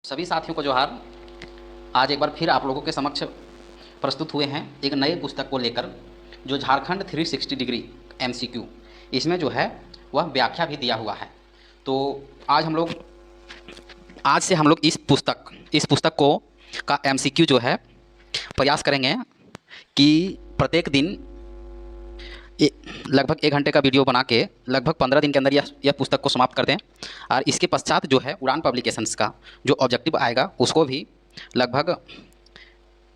सभी साथियों को जोहार। आज एक बार फिर आप लोगों के समक्ष प्रस्तुत हुए हैं एक नए पुस्तक को लेकर, जो झारखंड 360 डिग्री एमसीक्यू, इसमें जो है वह व्याख्या भी दिया हुआ है। तो आज से हम लोग इस पुस्तक को का एमसीक्यू जो है प्रयास करेंगे कि प्रत्येक दिन लगभग 1 घंटे का वीडियो बना के लगभग 15 दिन के अंदर यह पुस्तक को समाप्त कर दें। और इसके पश्चात जो है उड़ान पब्लिकेशंस का जो ऑब्जेक्टिव आएगा उसको भी लगभग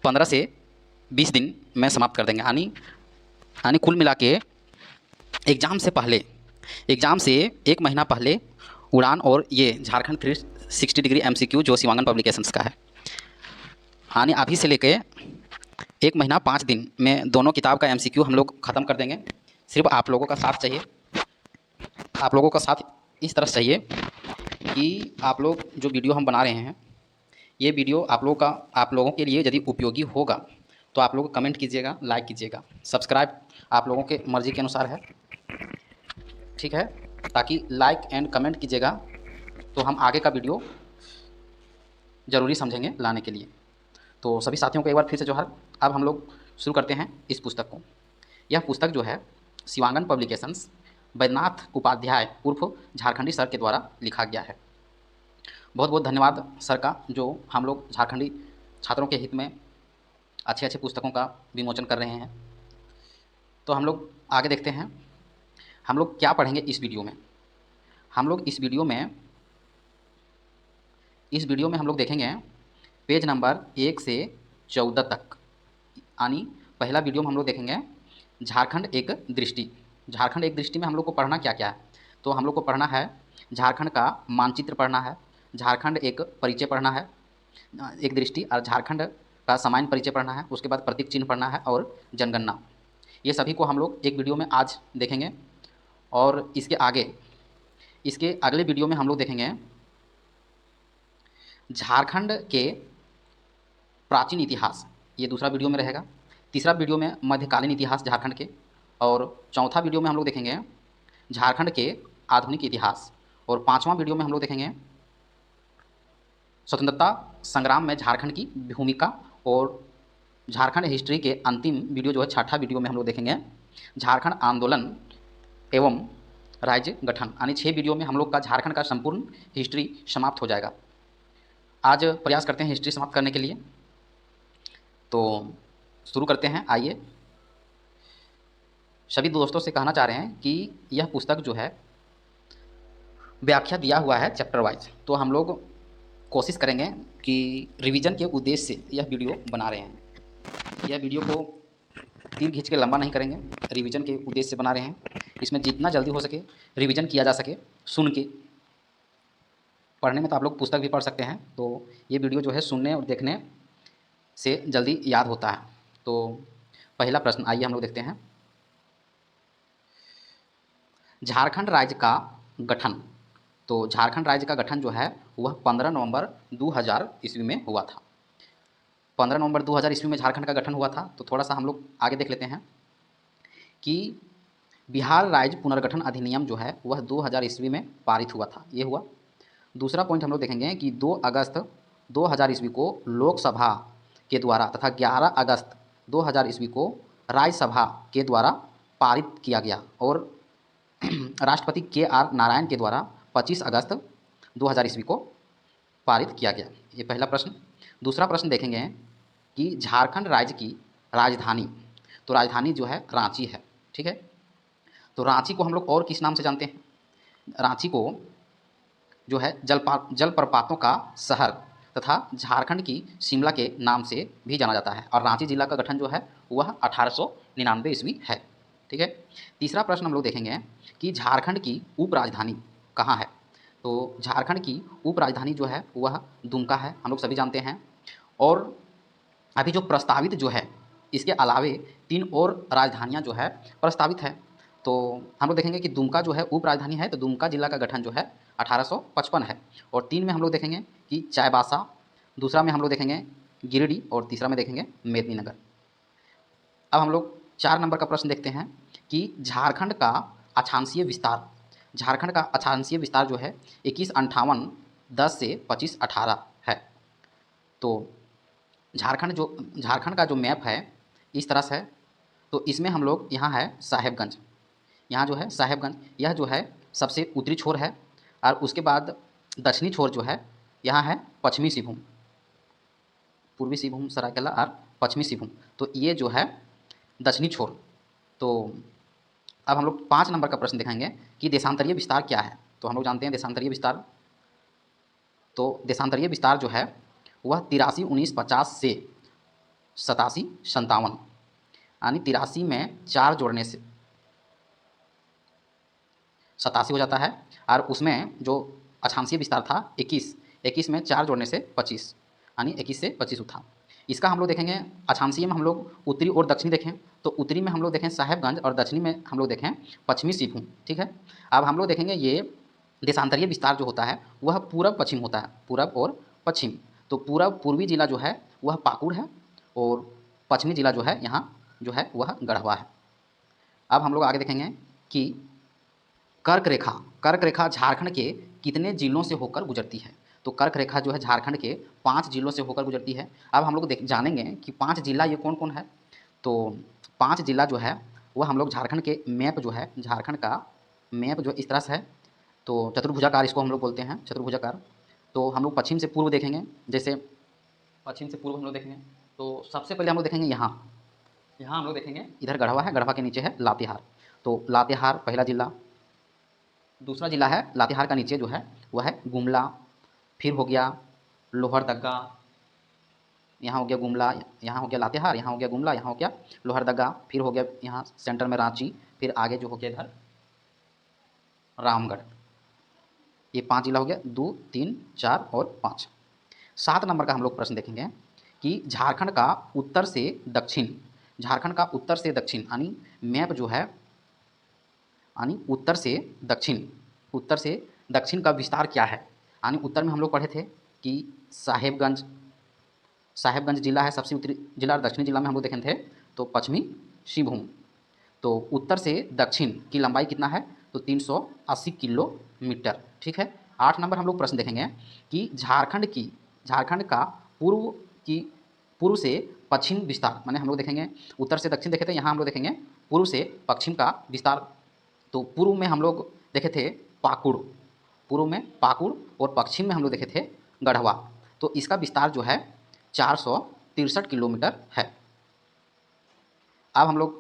15 से 20 दिन में समाप्त कर देंगे। यानी कुल मिला के एग्ज़ाम से 1 महीना पहले उड़ान और ये झारखंड 360 डिग्री एमसीक्यू जो शिवांगन पब्लिकेशंस का है, यानी अभी से लेके 1 महीना 5 दिन में दोनों किताब का एमसीक्यू हम लोग ख़त्म कर देंगे। सिर्फ आप लोगों का साथ चाहिए। आप लोगों का साथ इस तरह चाहिए कि आप लोग जो वीडियो हम बना रहे हैं, ये वीडियो आप लोगों के लिए यदि उपयोगी होगा तो आप लोग कमेंट कीजिएगा, लाइक कीजिएगा, सब्सक्राइब आप लोगों के मर्ज़ी के अनुसार है, ठीक है। ताकि लाइक एंड कमेंट कीजिएगा तो हम आगे का वीडियो ज़रूरी समझेंगे लाने के लिए। तो सभी साथियों को एक बार फिर से जोहार। अब हम लोग शुरू करते हैं इस पुस्तक को। यह पुस्तक जो है शिवांगन पब्लिकेशंस बैद्यनाथ उपाध्याय उर्फ झारखंडी सर के द्वारा लिखा गया है। बहुत बहुत धन्यवाद सर का, जो हम लोग झारखंडी छात्रों के हित में अच्छे अच्छे पुस्तकों का विमोचन कर रहे हैं। तो हम लोग आगे देखते हैं हम लोग क्या पढ़ेंगे इस वीडियो में। हम लोग इस वीडियो में हम लोग देखेंगे पेज नंबर 1 से 14 तक। यानी पहला वीडियो में हम लोग देखेंगे झारखंड एक दृष्टि। झारखंड एक दृष्टि में हम लोग को पढ़ना क्या क्या है, तो हम लोग को पढ़ना है झारखंड का मानचित्र पढ़ना है, झारखंड एक परिचय पढ़ना है, एक दृष्टि, और झारखंड का सामान्य परिचय पढ़ना है। उसके बाद प्रतीक चिन्ह पढ़ना है और जनगणना। ये सभी को हम लोग एक वीडियो में आज देखेंगे। और इसके अगले वीडियो में हम लोग देखेंगे झारखंड के प्राचीन इतिहास, ये दूसरा वीडियो में रहेगा। तीसरा वीडियो में मध्यकालीन इतिहास झारखंड के, और चौथा वीडियो में हम लोग देखेंगे झारखंड के आधुनिक इतिहास, और 5वां वीडियो में हम लोग देखेंगे स्वतंत्रता संग्राम में झारखंड की भूमिका। और झारखंड हिस्ट्री के अंतिम वीडियो जो है 6ठा वीडियो में हम लोग देखेंगे झारखंड आंदोलन एवं राज्य गठन। यानी 6 वीडियो में हम लोग का झारखंड का संपूर्ण हिस्ट्री समाप्त हो जाएगा। आज प्रयास करते हैं हिस्ट्री समाप्त करने के लिए। तो शुरू करते हैं। आइए, सभी दोस्तों से कहना चाह रहे हैं कि यह पुस्तक जो है व्याख्या दिया हुआ है चैप्टर वाइज। तो हम लोग कोशिश करेंगे कि रिवीजन के उद्देश्य से यह वीडियो बना रहे हैं। यह वीडियो को तीर खींच के लंबा नहीं करेंगे, रिवीजन के उद्देश्य से बना रहे हैं। इसमें जितना जल्दी हो सके रिवीजन किया जा सके। सुन के पढ़ने में तो आप लोग पुस्तक भी पढ़ सकते हैं, तो ये वीडियो जो है सुनने और देखने से जल्दी याद होता है। तो पहला प्रश्न आइए हम लोग देखते हैं। झारखंड राज्य का गठन। तो झारखंड राज्य का गठन जो है वह 15 नवंबर 2000 ईस्वी में हुआ था। 15 नवंबर 2000 ईस्वी में झारखंड का गठन हुआ था। तो थोड़ा सा हम लोग आगे देख लेते हैं कि बिहार राज्य पुनर्गठन अधिनियम जो है वह 2000 ईस्वी में पारित हुआ था। ये हुआ। दूसरा पॉइंट हम लोग देखेंगे कि 2 अगस्त 2000 ईस्वी को लोकसभा के द्वारा तथा 11 अगस्त 2000 ईस्वी को राज्यसभा के द्वारा पारित किया गया, और राष्ट्रपति KR नारायण के द्वारा 25 अगस्त 2000 ईस्वी को पारित किया गया। ये पहला प्रश्न। दूसरा प्रश्न देखेंगे कि झारखंड राज्य की राजधानी, तो राजधानी जो है रांची है, ठीक है। तो रांची को हम लोग और किस नाम से जानते हैं? रांची को जो है जलप्रपातों का शहर तथा झारखंड की शिमला के नाम से भी जाना जाता है। और रांची जिला का गठन जो है वह 1899 ईस्वी है, ठीक है। तीसरा प्रश्न हम लोग देखेंगे कि झारखंड की उप राजधानी कहाँ है? तो झारखंड की उप राजधानी जो है वह दुमका है, हम लोग सभी जानते हैं। और अभी जो प्रस्तावित जो है, इसके अलावे 3 और राजधानियाँ जो है प्रस्तावित है। तो हम लोग देखेंगे कि दुमका जो है उप राजधानी है, तो दुमका जिला का गठन जो है 1855 है। और 3 में हम लोग देखेंगे कि चाईबासा, दूसरा में हम लोग देखेंगे गिरिडीह, और तीसरा में देखेंगे मेदिनीनगर। अब हम लोग 4 नंबर का प्रश्न देखते हैं कि झारखंड का अक्षांशीय विस्तार। झारखंड का अक्षांशीय विस्तार जो है 2158 10 से 2518 है। तो झारखंड का जो मैप है इस तरह से है। तो इसमें हम लोग, यहाँ है साहेबगंज, यहाँ जो है साहेबगंज, यह जो है सबसे उत्तरी छोर है। और उसके बाद दक्षिणी छोर जो है यहाँ है पश्चिमी सिंहभूम, पूर्वी सिंहभूम, सरायकेला और पश्चिमी सिंहभूम। तो ये जो है दक्षिणी छोर। तो अब हम लोग 5 नंबर का प्रश्न दिखाएंगे कि देशांतरीय विस्तार क्या है। तो हम लोग जानते हैं देशांतरीय विस्तार। तो देशांतरीय विस्तार जो है वह 83,1950 से 87,57, यानी 83 में 4 जोड़ने से 87 हो जाता है। और उसमें जो अक्षांशीय विस्तार था 21 में 4 जोड़ने से 25, यानी 21 से 25 था। इसका हम लोग देखेंगे अक्षांशीय में हम लोग उत्तरी और दक्षिणी देखें। तो उत्तरी में हम लोग देखें साहेबगंज और दक्षिणी में हम लोग देखें पश्चिमी सिंहभूम। ठीक है, अब हम लोग देखेंगे ये देशांतरीय विस्तार जो होता है वह पूरब पश्चिम होता है, पूरब और पश्चिम। तो पूर्वी जिला जो है वह पाकुड़ है और पश्चिमी जिला जो है यहाँ जो है वह गढ़वा है। अब हम लोग आगे देखेंगे कि कर्क रेखा झारखंड के कितने जिलों से होकर गुजरती है। तो कर्क रेखा जो है झारखंड के 5 जिलों से होकर गुजरती है। अब हम लोग जानेंगे कि 5 जिला ये कौन कौन है। तो 5 जिला जो है वह हम लोग झारखंड के मैप जो है, झारखंड का मैप जो इस तरह से है। तो चतुर्भुजाकार इसको हम लोग बोलते हैं, चतुर्भुजाकार। तो हम लोग पश्चिम से पूर्व देखेंगे, जैसे पश्चिम से पूर्व हम लोग देखेंगे। तो सबसे पहले हम लोग देखेंगे यहाँ हम लोग देखेंगे इधर गढ़वा है, गढ़वा के नीचे है लातेहार। तो लातेहार पहला जिला। दूसरा जिला है लातेहार का नीचे जो है वह है गुमला, फिर हो गया लोहरदगा, यहाँ हो गया गुमला, यहाँ हो गया लातेहार, यहाँ हो गया गुमला, यहाँ हो गया लोहरदगा, फिर हो गया यहाँ सेंटर में रांची, फिर आगे जो हो गया इधर रामगढ़। ये 5 जिला हो गया, 2, 3, 4 और 5। 7 नंबर का हम लोग प्रश्न देखेंगे कि झारखंड का उत्तर से दक्षिण, झारखंड का उत्तर से दक्षिण यानी मैप जो है, यानी उत्तर से दक्षिण का विस्तार क्या है। यानी उत्तर में हम लोग पढ़े थे कि साहेबगंज जिला है सबसे उत्तरी जिला, और दक्षिणी जिला में हम लोग देखे थे तो पश्चिमी सिंहभूम। तो उत्तर से दक्षिण की लंबाई कितना है, तो 380 किलोमीटर। ठीक है। 8 नंबर हम लोग प्रश्न देखेंगे कि झारखंड का पूर्व से पश्चिम विस्तार, माने हम लोग देखेंगे उत्तर से दक्षिण देखे थे, यहाँ हम लोग देखेंगे पूर्व से पश्चिम का विस्तार। तो पूर्व में हम लोग देखे थे पाकुड़, पूर्व में पाकुड़, और पश्चिम में हम लोग देखे थे गढ़वा। तो इसका विस्तार जो है 463 किलोमीटर है। अब हम लोग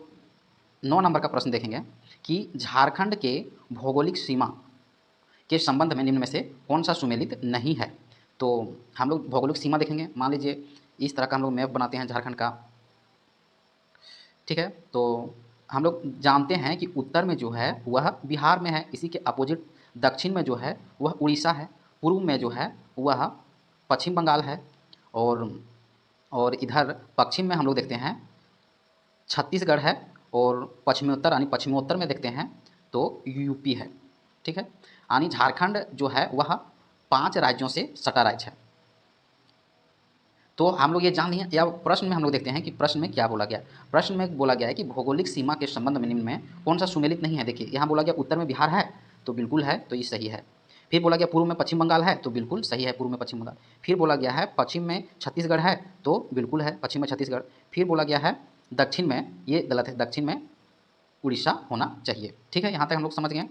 9 नंबर का प्रश्न देखेंगे कि झारखंड के भौगोलिक सीमा के संबंध में निम्न में से कौन सा सुमेलित नहीं है। तो हम लोग भौगोलिक सीमा देखेंगे, मान लीजिए इस तरह का हम लोग मैप बनाते हैं झारखंड का। ठीक है, तो हम लोग जानते हैं कि उत्तर में जो है वह बिहार में है, इसी के अपोजिट दक्षिण में जो है वह उड़ीसा है, पूर्व में जो है वह पश्चिम बंगाल है, और इधर पश्चिम में हम लोग देखते हैं छत्तीसगढ़ है, और पश्चिमोत्तर यानी पश्चिमोत्तर में देखते हैं तो यूपी है। ठीक है, यानी झारखंड जो है वह 5 राज्यों से सटा राज्य है। तो हम लोग ये जान लिए, या प्रश्न में हम लोग देखते हैं कि प्रश्न में क्या बोला गया। प्रश्न में बोला गया है कि भौगोलिक सीमा के संबंध में निम्न में कौन सा सुमेलित नहीं है। देखिए यहाँ बोला गया उत्तर में बिहार है, तो बिल्कुल है, तो ये सही है। फिर बोला गया पूर्व में पश्चिम बंगाल है, तो बिल्कुल सही है, पूर्व में पश्चिम बंगाल। फिर बोला गया है पश्चिम में छत्तीसगढ़ है, तो बिल्कुल है, पश्चिम में छत्तीसगढ़। फिर बोला गया है दक्षिण में, ये गलत है, दक्षिण में उड़ीसा होना चाहिए। ठीक है, यहाँ तक हम लोग समझ गए।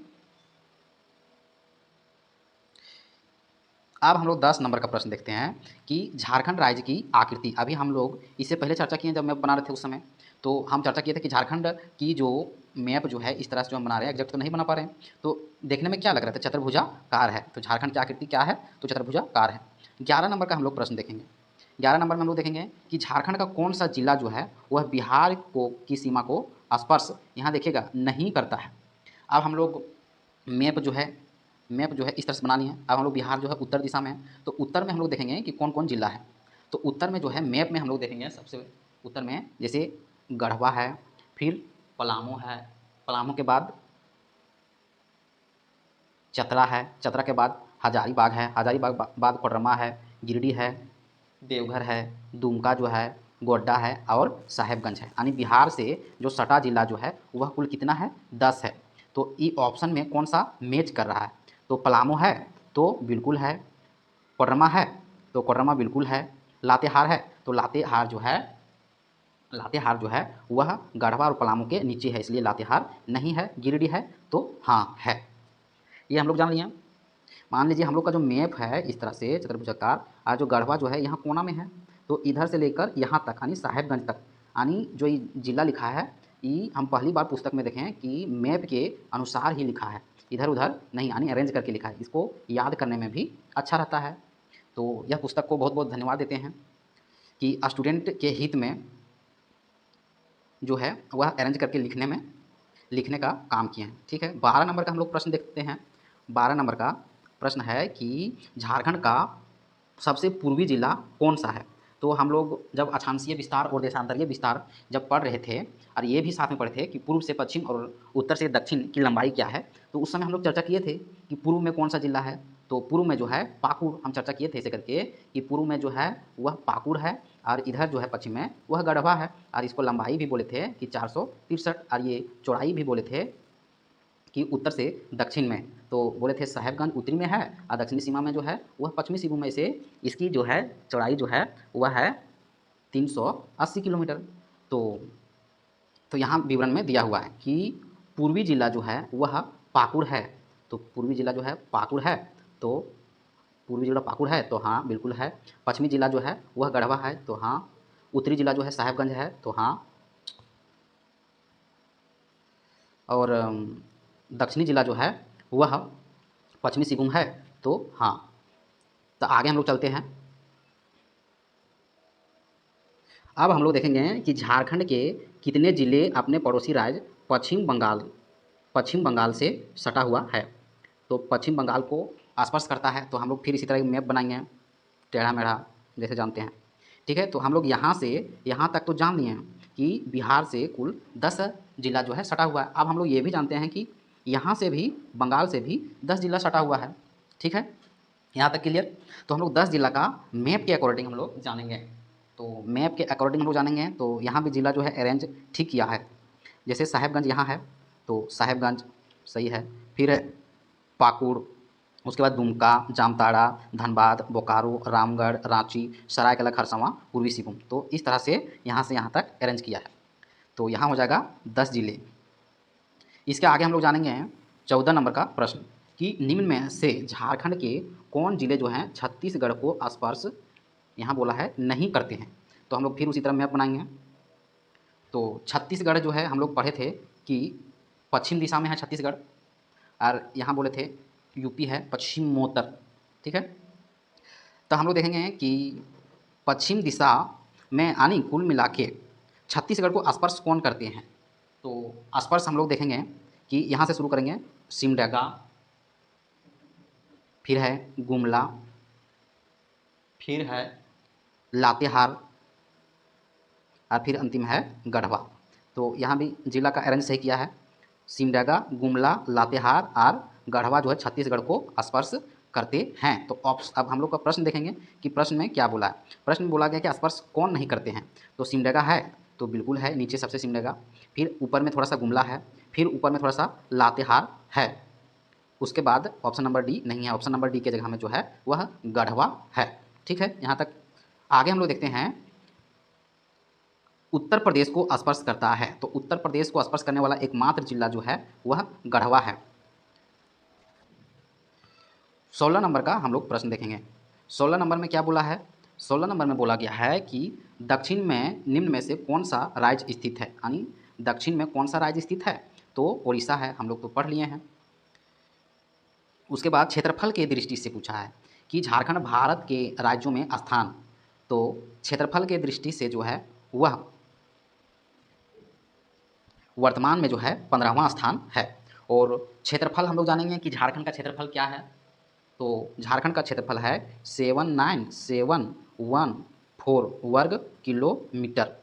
अब हम लोग 10 नंबर का प्रश्न देखते हैं कि झारखंड राज्य की आकृति। अभी हम लोग इससे पहले चर्चा किए जब मैप बना रहे थे उस समय, तो हम चर्चा किए थे कि झारखंड की जो मैप जो है इस तरह से जो हम बना रहे हैं, एग्जैक्ट तो नहीं बना पा रहे हैं, तो देखने में क्या लग रहा था, चतुर्भुजाकार है। तो झारखंड की आकृति क्या है, तो चतुर्भुजाकार है। 11 नंबर का हम लोग प्रश्न देखेंगे। 11 नंबर में हम लोग देखेंगे कि झारखंड का कौन सा जिला जो है वह बिहार की सीमा को स्पर्श, यहाँ देखिएगा, नहीं करता है। अब हम लोग मैप जो है इस तरह से बनानी है। अब हम लोग बिहार जो है उत्तर दिशा में है, तो उत्तर में हम लोग देखेंगे कि कौन कौन जिला है। तो उत्तर में जो है मैप में हम लोग देखेंगे सबसे उत्तर में जैसे गढ़वा है, फिर पलामू है, पलामू के बाद चतरा है, चतरा के बाद हजारीबाग है, हजारीबाग बाद कोडरमा है, गिरिडीह है, देवघर है, दुमका जो है, गोड्डा है और साहेबगंज है। यानी बिहार से जो सटा जिला जो है वह कुल कितना है, 10 है। तो ई ऑप्शन में कौन सा मैच कर रहा है, तो पलामू है तो बिल्कुल है, कोडरमा है तो कोडरमा बिल्कुल है, लातेहार है, तो लातेहार जो है वह गढ़वा और पलामू के नीचे है, इसलिए लातेहार नहीं है। गिरिडीह है तो हाँ है। ये हम लोग जान लिए। मान लीजिए हम लोग का जो मैप है इस तरह से चतुर्भुजाकार, और जो गढ़वा जो है यहाँ कोना में है, तो इधर से लेकर यहाँ तक यानी साहेबगंज तक, यानी जो ये जिला लिखा है ये हम पहली बार पुस्तक में देखें कि मैप के अनुसार ही लिखा है, इधर उधर नहीं, यानी अरेंज करके लिखा है। इसको याद करने में भी अच्छा रहता है। तो यह पुस्तक को बहुत बहुत धन्यवाद देते हैं कि स्टूडेंट के हित में जो है वह अरेंज करके लिखने का काम किए हैं। ठीक है, 12 नंबर का हम लोग प्रश्न देखते हैं। 12 नंबर का प्रश्न है कि झारखंड का सबसे पूर्वी जिला कौन सा है। तो हम लोग जब अक्षांशीय विस्तार और देशांतरीय विस्तार जब पढ़ रहे थे, और ये भी साथ में पढ़े थे कि पूर्व से पश्चिम और उत्तर से दक्षिण की लंबाई क्या है, तो उस समय हम लोग चर्चा किए थे कि पूर्व में कौन सा जिला है। तो पूर्व में जो है पाकुड़, हम चर्चा किए थे ऐसे करके कि पूर्व में जो है वह पाकुड़ है, और इधर जो है पश्चिम में वह गढ़वा है। और इसको लंबाई भी बोले थे कि 463, और ये चौड़ाई भी बोले थे कि उत्तर से दक्षिण में तो बोले थे साहेबगंज उत्तरी में है, और दक्षिणी सीमा में जो है वह पश्चिमी सीमा में से इसकी जो है चौड़ाई जो है वह है 380 किलोमीटर। तो यहाँ विवरण में दिया हुआ है कि पूर्वी जिला जो है वह पाकुड़ है। तो पूर्वी जिला जो है पाकुड़ है, तो पूर्वी जिला पाकुड़ है तो हाँ बिल्कुल है। पश्चिमी जिला जो है वह गढ़वा है, तो हाँ। उत्तरी जिला जो है साहेबगंज है, तो हाँ। और दक्षिणी जिला जो है वह पश्चिमी सिंहभूम है, तो हाँ। तो आगे हम लोग चलते हैं। अब हम लोग देखेंगे कि झारखंड के कितने जिले अपने पड़ोसी राज्य पश्चिम बंगाल से सटा हुआ है। तो पश्चिम बंगाल को स्पर्श करता है, तो हम लोग फिर इसी तरह मैप बनाएंगे टेढ़ा मेढ़ा जैसे जानते हैं। ठीक है, तो हम लोग यहाँ से यहाँ तक तो जान लिए हैं कि बिहार से कुल 10 जिला जो है सटा हुआ है। अब हम लोग ये भी जानते हैं कि यहाँ से भी बंगाल से भी 10 जिला सटा हुआ है। ठीक है, यहाँ तक क्लियर। तो हम लोग 10 जिला का मैप के अकॉर्डिंग हम लोग जानेंगे। तो मैप के अकॉर्डिंग हम लोग जानेंगे, तो यहाँ भी जिला जो है अरेंज ठीक किया है। जैसे साहेबगंज यहाँ है, तो साहेबगंज सही है। फिर पाकुड़, उसके बाद दुमका, जामताड़ा, धनबाद, बोकारो, रामगढ़, रांची, सरायकेला खरसावां, पूर्वी सिंहभूम। तो इस तरह से यहाँ तक अरेंज किया है। तो यहाँ हो जाएगा 10 जिले। इसके आगे हम लोग जानेंगे 14 नंबर का प्रश्न कि निम्न में से झारखंड के कौन जिले जो हैं छत्तीसगढ़ को स्पर्श यहाँ बोला है नहीं करते हैं। तो हम लोग फिर उसी तरह मैप बनाएंगे। तो छत्तीसगढ़ जो है हम लोग पढ़े थे कि पश्चिम दिशा में है छत्तीसगढ़, और यहाँ बोले थे यूपी है पश्चिमोत्तर। ठीक है, तो हम लोग देखेंगे कि पश्चिम दिशा में यानी कुल मिला के छत्तीसगढ़ को स्पर्श कौन करते हैं। तो स्पर्श हम लोग देखेंगे कि यहाँ से शुरू करेंगे सिमडेगा, फिर है गुमला, फिर है लातेहार, और फिर अंतिम है गढ़वा। तो यहाँ भी जिला का अरेंज सही किया है। सिमडेगा, गुमला, लातेहार और गढ़वा जो है छत्तीसगढ़ को स्पर्श करते हैं। तो अब हम लोग का प्रश्न देखेंगे कि प्रश्न में क्या बोला है। प्रश्न में बोला गया कि स्पर्श कौन नहीं करते हैं। तो सिमडेगा है, तो बिल्कुल है, नीचे सबसे सिमडेगा, फिर ऊपर में थोड़ा सा गुमला है, फिर ऊपर में थोड़ा सा लातेहार है, उसके बाद ऑप्शन नंबर डी नहीं है। ऑप्शन नंबर डी के जगह में जो है वह गढ़वा है। ठीक है, यहाँ तक। आगे हम लोग देखते हैं उत्तर प्रदेश को स्पर्श करता है। तो उत्तर प्रदेश को स्पर्श करने वाला एकमात्र जिला जो है वह गढ़वा है। 16 नंबर का हम लोग प्रश्न देखेंगे। 16 नंबर में क्या बोला है। 16 नंबर में बोला गया है कि दक्षिण में निम्न में से कौन सा राज्य स्थित है, यानी दक्षिण में कौन सा राज्य स्थित है। तो उड़ीसा है, हम लोग तो पढ़ लिए हैं। उसके बाद क्षेत्रफल के दृष्टि से पूछा है कि झारखंड भारत के राज्यों में स्थान। तो क्षेत्रफल के दृष्टि से जो है वह वर्तमान में जो है 15वां स्थान है। और क्षेत्रफल हम लोग जानेंगे कि झारखंड का क्षेत्रफल क्या है। तो झारखंड का क्षेत्रफल है 79714 वर्ग किलोमीटर।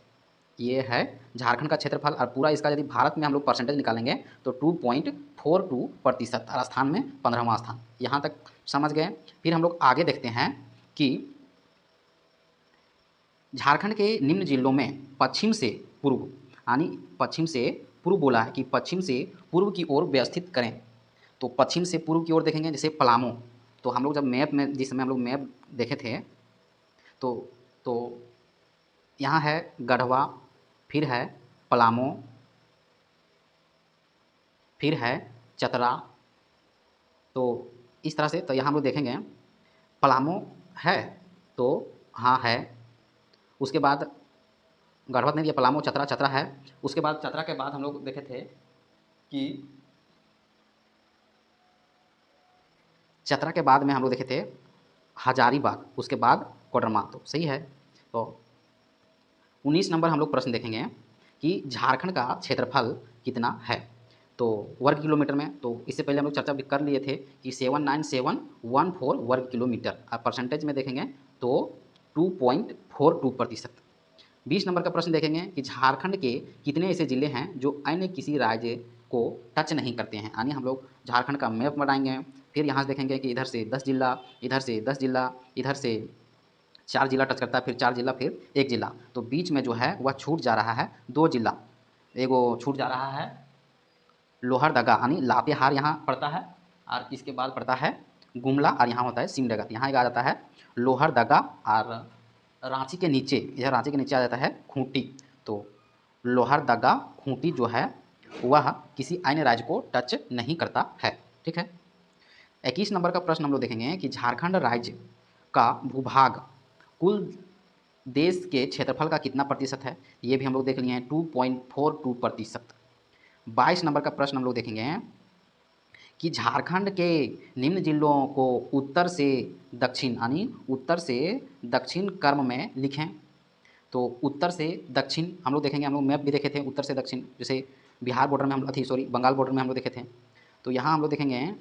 ये है झारखंड का क्षेत्रफल। और पूरा इसका यदि भारत में हम लोग परसेंटेज निकालेंगे तो 2.42% और स्थान में 15वां स्थान। यहाँ तक समझ गए। फिर हम लोग आगे देखते हैं कि झारखंड के निम्न जिलों में पश्चिम से पूर्व, यानी पश्चिम से पूर्व बोला है कि पश्चिम से पूर्व की ओर व्यवस्थित करें। तो पश्चिम से पूर्व की ओर देखेंगे जैसे पलामू। तो हम लोग जब मैप में जिस समय हम लोग मैप देखे थे तो तो यहाँ है गढ़वा, फिर है पलामू, फिर है चतरा। तो इस तरह से तो यहाँ हम लोग देखेंगे पलामू है, तो हाँ है। उसके बाद गढ़वा नहीं दिया, पलामू, चतरा, चतरा है। उसके बाद चतरा के बाद हम लोग देखे थे कि चतरा के बाद में हम लोग देखे थे हजारीबाग, उसके बाद कोडरमा। तो सही है। तो 19 नंबर हम लोग प्रश्न देखेंगे कि झारखंड का क्षेत्रफल कितना है, तो वर्ग किलोमीटर में। तो इससे पहले हम लोग चर्चा भी कर लिए थे कि 79714 वर्ग किलोमीटर। अब परसेंटेज में देखेंगे तो 2.42%। 20 नंबर का प्रश्न देखेंगे कि झारखंड के कितने ऐसे ज़िले हैं जो अन्य किसी राज्य को टच नहीं करते हैं, यानी हम लोग झारखंड का मैप बनाएंगे, फिर यहाँ से देखेंगे कि इधर से 10 जिला, इधर से 10 जिला, इधर से 4 जिला टच करता है, फिर 4 जिला, फिर 1 जिला। तो बीच में जो है वह छूट जा रहा है 2 जिला। एगो छूट जा रहा है लोहरदगा, यानी लातेहार यहाँ पड़ता है, और इसके बाद पड़ता है गुमला, और यहाँ होता है सिमडेगा। तो यहाँ एक आ जाता है लोहरदगा, और रांची के नीचे, इधर रांची के नीचे आ जाता है खूंटी। तो लोहरदगा खूंटी जो है वह किसी अन्य राज्य को टच नहीं करता है। ठीक है। 21 नंबर का प्रश्न हम लोग देखेंगे कि झारखंड राज्य का भूभाग कुल देश के क्षेत्रफल का कितना प्रतिशत है, ये भी हम लोग देख लिए हैं 2.42%। 22 नंबर का प्रश्न हम लोग देखेंगे कि झारखंड के निम्न जिलों को उत्तर से दक्षिण, यानी उत्तर से दक्षिण क्रम में लिखें। तो उत्तर से दक्षिण हम लोग देखेंगे, हम लोग मैप भी देखे थे उत्तर से दक्षिण, जैसे बिहार बॉर्डर में हम बंगाल बॉर्डर में हम लोग देखे थे। तो यहाँ हम लोग देखेंगे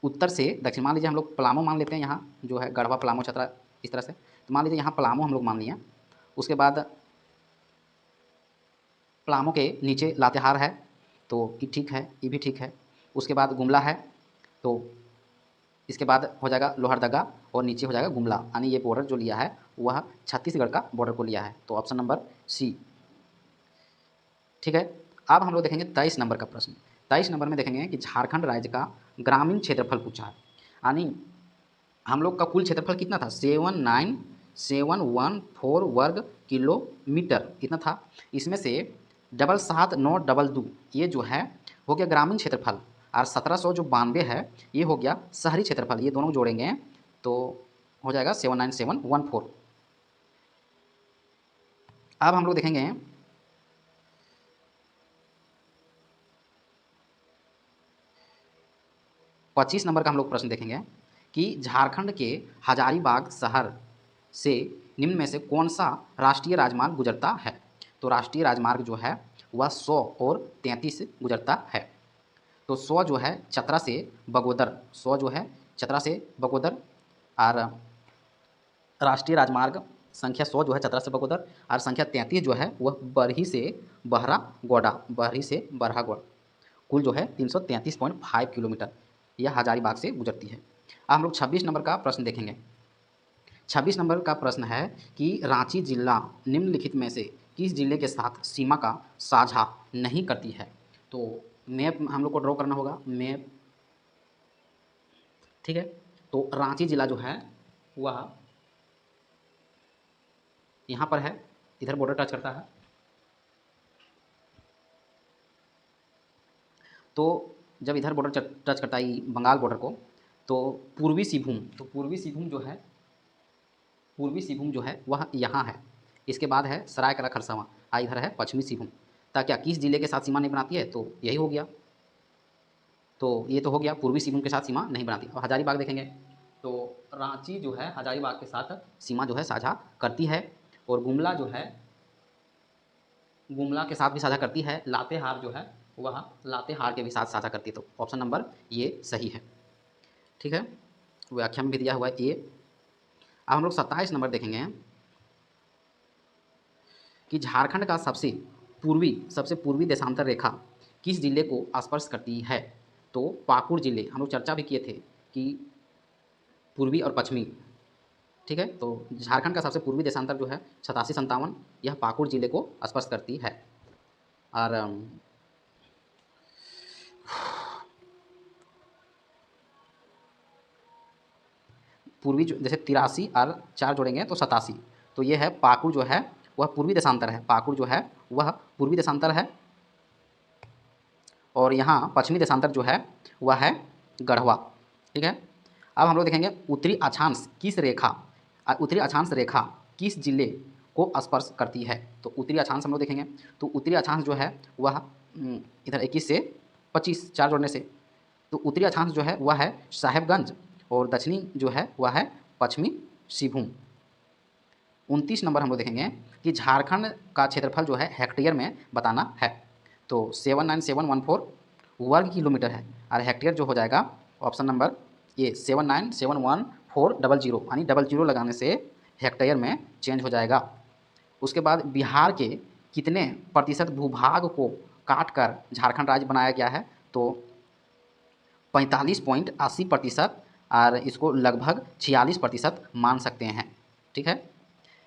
उत्तर से दक्षिण। मान लीजिए हम लोग पलामू मान लेते हैं, यहाँ जो है गढ़वा, पलामू, चतरा, इस तरह से। तो मान लीजिए यहाँ पलामू हम लोग मान लिए। उसके बाद पलामू के नीचे लातेहार है, तो ये ठीक है, ये भी ठीक है। उसके बाद गुमला है, तो इसके बाद हो जाएगा लोहरदगा, और नीचे हो जाएगा गुमला, यानी ये बॉर्डर जो लिया है वह छत्तीसगढ़ का बॉर्डर को लिया है। तो ऑप्शन नंबर सी। ठीक है। अब हम लोग देखेंगे 23 नंबर का प्रश्न। 23 नंबर में देखेंगे कि झारखंड राज्य का ग्रामीण क्षेत्रफल पूछा है, यानी हम लोग का कुल क्षेत्रफल कितना था, 79714 वर्ग किलोमीटर इतना था। इसमें से 77922 ये जो है हो गया ग्रामीण क्षेत्रफल, और 1792 है ये हो गया शहरी क्षेत्रफल। ये दोनों जोड़ेंगे तो हो जाएगा 79714। अब हम लोग देखेंगे 25 नंबर का हम लोग प्रश्न देखेंगे कि झारखंड के हजारीबाग शहर से निम्न में से कौन सा राष्ट्रीय राजमार्ग गुजरता है। तो राष्ट्रीय राजमार्ग जो है वह 100 और 33 गुजरता है। तो 100 जो है चतरा से बगोदर, 100 जो है चतरा से बगोदर, और राष्ट्रीय राजमार्ग संख्या 100 जो है चतरा से बगोदर, और संख्या 33 जो है वह बरही से बहरागोड़ा, बरही से बरहागोड़। कुल जो है 333.5 किलोमीटर यह हजारीबाग से गुजरती है। अब हम लोग 26 नंबर का प्रश्न देखेंगे। 26 नंबर का प्रश्न है कि रांची जिला निम्नलिखित में से किस जिले के साथ सीमा का साझा नहीं करती है। तो मैप हम लोग को ड्रॉ करना होगा, मैप। ठीक है। तो रांची जिला जो है वह यहाँ पर है, इधर बॉर्डर टच करता है। तो जब इधर बॉर्डर टच करता है बंगाल बॉर्डर को, तो पूर्वी सिंहभूम, तो पूर्वी सिंहभूम जो है, पूर्वी सिंहभूम जो है वह यहाँ है। इसके बाद है सरायकेला खरसावां, इधर है पश्चिमी सिंहभूम। ताकि किस जिले के साथ सीमा नहीं बनाती है, तो यही हो गया। तो ये तो हो गया पूर्वी सिंहभूम के साथ सीमा नहीं बनाती। अब हजारीबाग देखेंगे तो रांची जो है हजारीबाग के साथ सीमा जो है साझा करती है, और गुमला जो है गुमला के साथ भी साझा करती है। लातेहार जो है वह लातेहार के भी साथ साझा करती है। तो ऑप्शन नंबर ये सही है। ठीक है। व्याख्या में भी दिया हुआ है ये। अब हम लोग 27 नंबर देखेंगे कि झारखंड का सबसे पूर्वी देशांतर रेखा किस जिले को स्पर्श करती है। तो पाकुड़ जिले, हम लोग चर्चा भी किए थे कि पूर्वी और पश्चिमी। ठीक है। तो झारखंड का सबसे पूर्वी देशांतर जो है 8757, यह पाकुड़ जिले को स्पर्श करती है। और पूर्वी जो जैसे 83 और 4 जोड़ेंगे तो 87, तो ये है पाकुड़ जो है वह पूर्वी देशांतर है, पाकुड़ जो है वह पूर्वी देशांतर है। और यहाँ पश्चिमी देशांतर जो है वह है गढ़वा। ठीक है। अब हम लोग देखेंगे उत्तरी अक्षांश किस रेखा, उत्तरी अक्षांश रेखा किस जिले को स्पर्श करती है। तो उत्तरी अक्षांश हम लोग देखेंगे तो उत्तरी अक्षांश जो है वह इधर 21 से 25 4 जोड़ने से, तो उत्तरी अक्षांश जो है वह है साहेबगंज और दक्षिणी जो है वह है पश्चिमी सिंहभूम। 29 नंबर हम लोग देखेंगे कि झारखंड का क्षेत्रफल जो है हेक्टेयर में बताना है। तो 79714 वर्ग किलोमीटर है और हेक्टेयर जो हो जाएगा ऑप्शन नंबर ये 7971400, यानी 00 लगाने से हेक्टेयर में चेंज हो जाएगा। उसके बाद बिहार के कितने प्रतिशत भूभाग को काट कर झारखंड राज्य बनाया गया है। तो 45.80% और इसको लगभग 46% मान सकते हैं। ठीक है।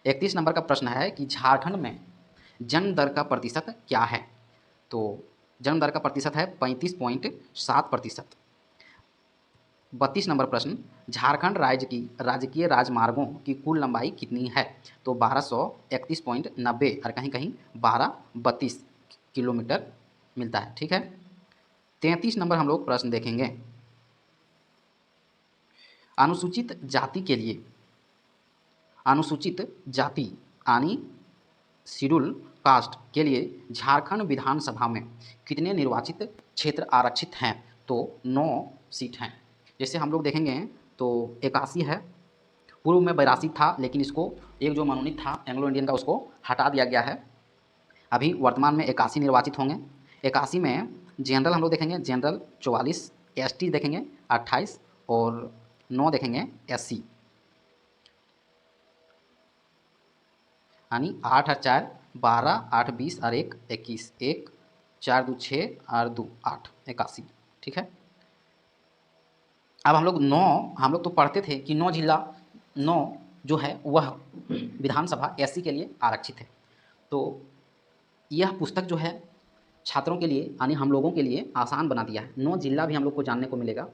31 नंबर का प्रश्न है कि झारखंड में जन्म दर का प्रतिशत क्या है। तो जन्म दर का प्रतिशत है 35.7%। 32 नंबर प्रश्न, झारखंड राज्य की राजकीय राजमार्गों की कुल लंबाई कितनी है। तो 1231.90 और कहीं कहीं 1232 किलोमीटर मिलता है। ठीक है। 33 नंबर हम लोग प्रश्न देखेंगे, अनुसूचित जाति के लिए, अनुसूचित जाति यानी शेड्यूल कास्ट के लिए झारखंड विधानसभा में कितने निर्वाचित क्षेत्र आरक्षित हैं। तो 9 सीट हैं। जैसे हम लोग देखेंगे तो 81 है, पूर्व में 82 था, लेकिन इसको एक जो मनोनीत था एंग्लो इंडियन का उसको हटा दिया गया है। अभी वर्तमान में 81 निर्वाचित होंगे। 81 में जनरल हम लोग देखेंगे, जनरल 44, एसटी देखेंगे 28 और 9 देखेंगे एससी, यानी 8 और 4 12, 8 20 और 1 21, 1 4 2 6 और 2 8, 81। ठीक है। अब हम लोग तो पढ़ते थे कि 9 जिला 9 जो है वह विधानसभा एससी के लिए आरक्षित है। तो यह पुस्तक जो है छात्रों के लिए यानी हम लोगों के लिए आसान बना दिया है। 9 जिला भी हम लोग को जानने को मिलेगा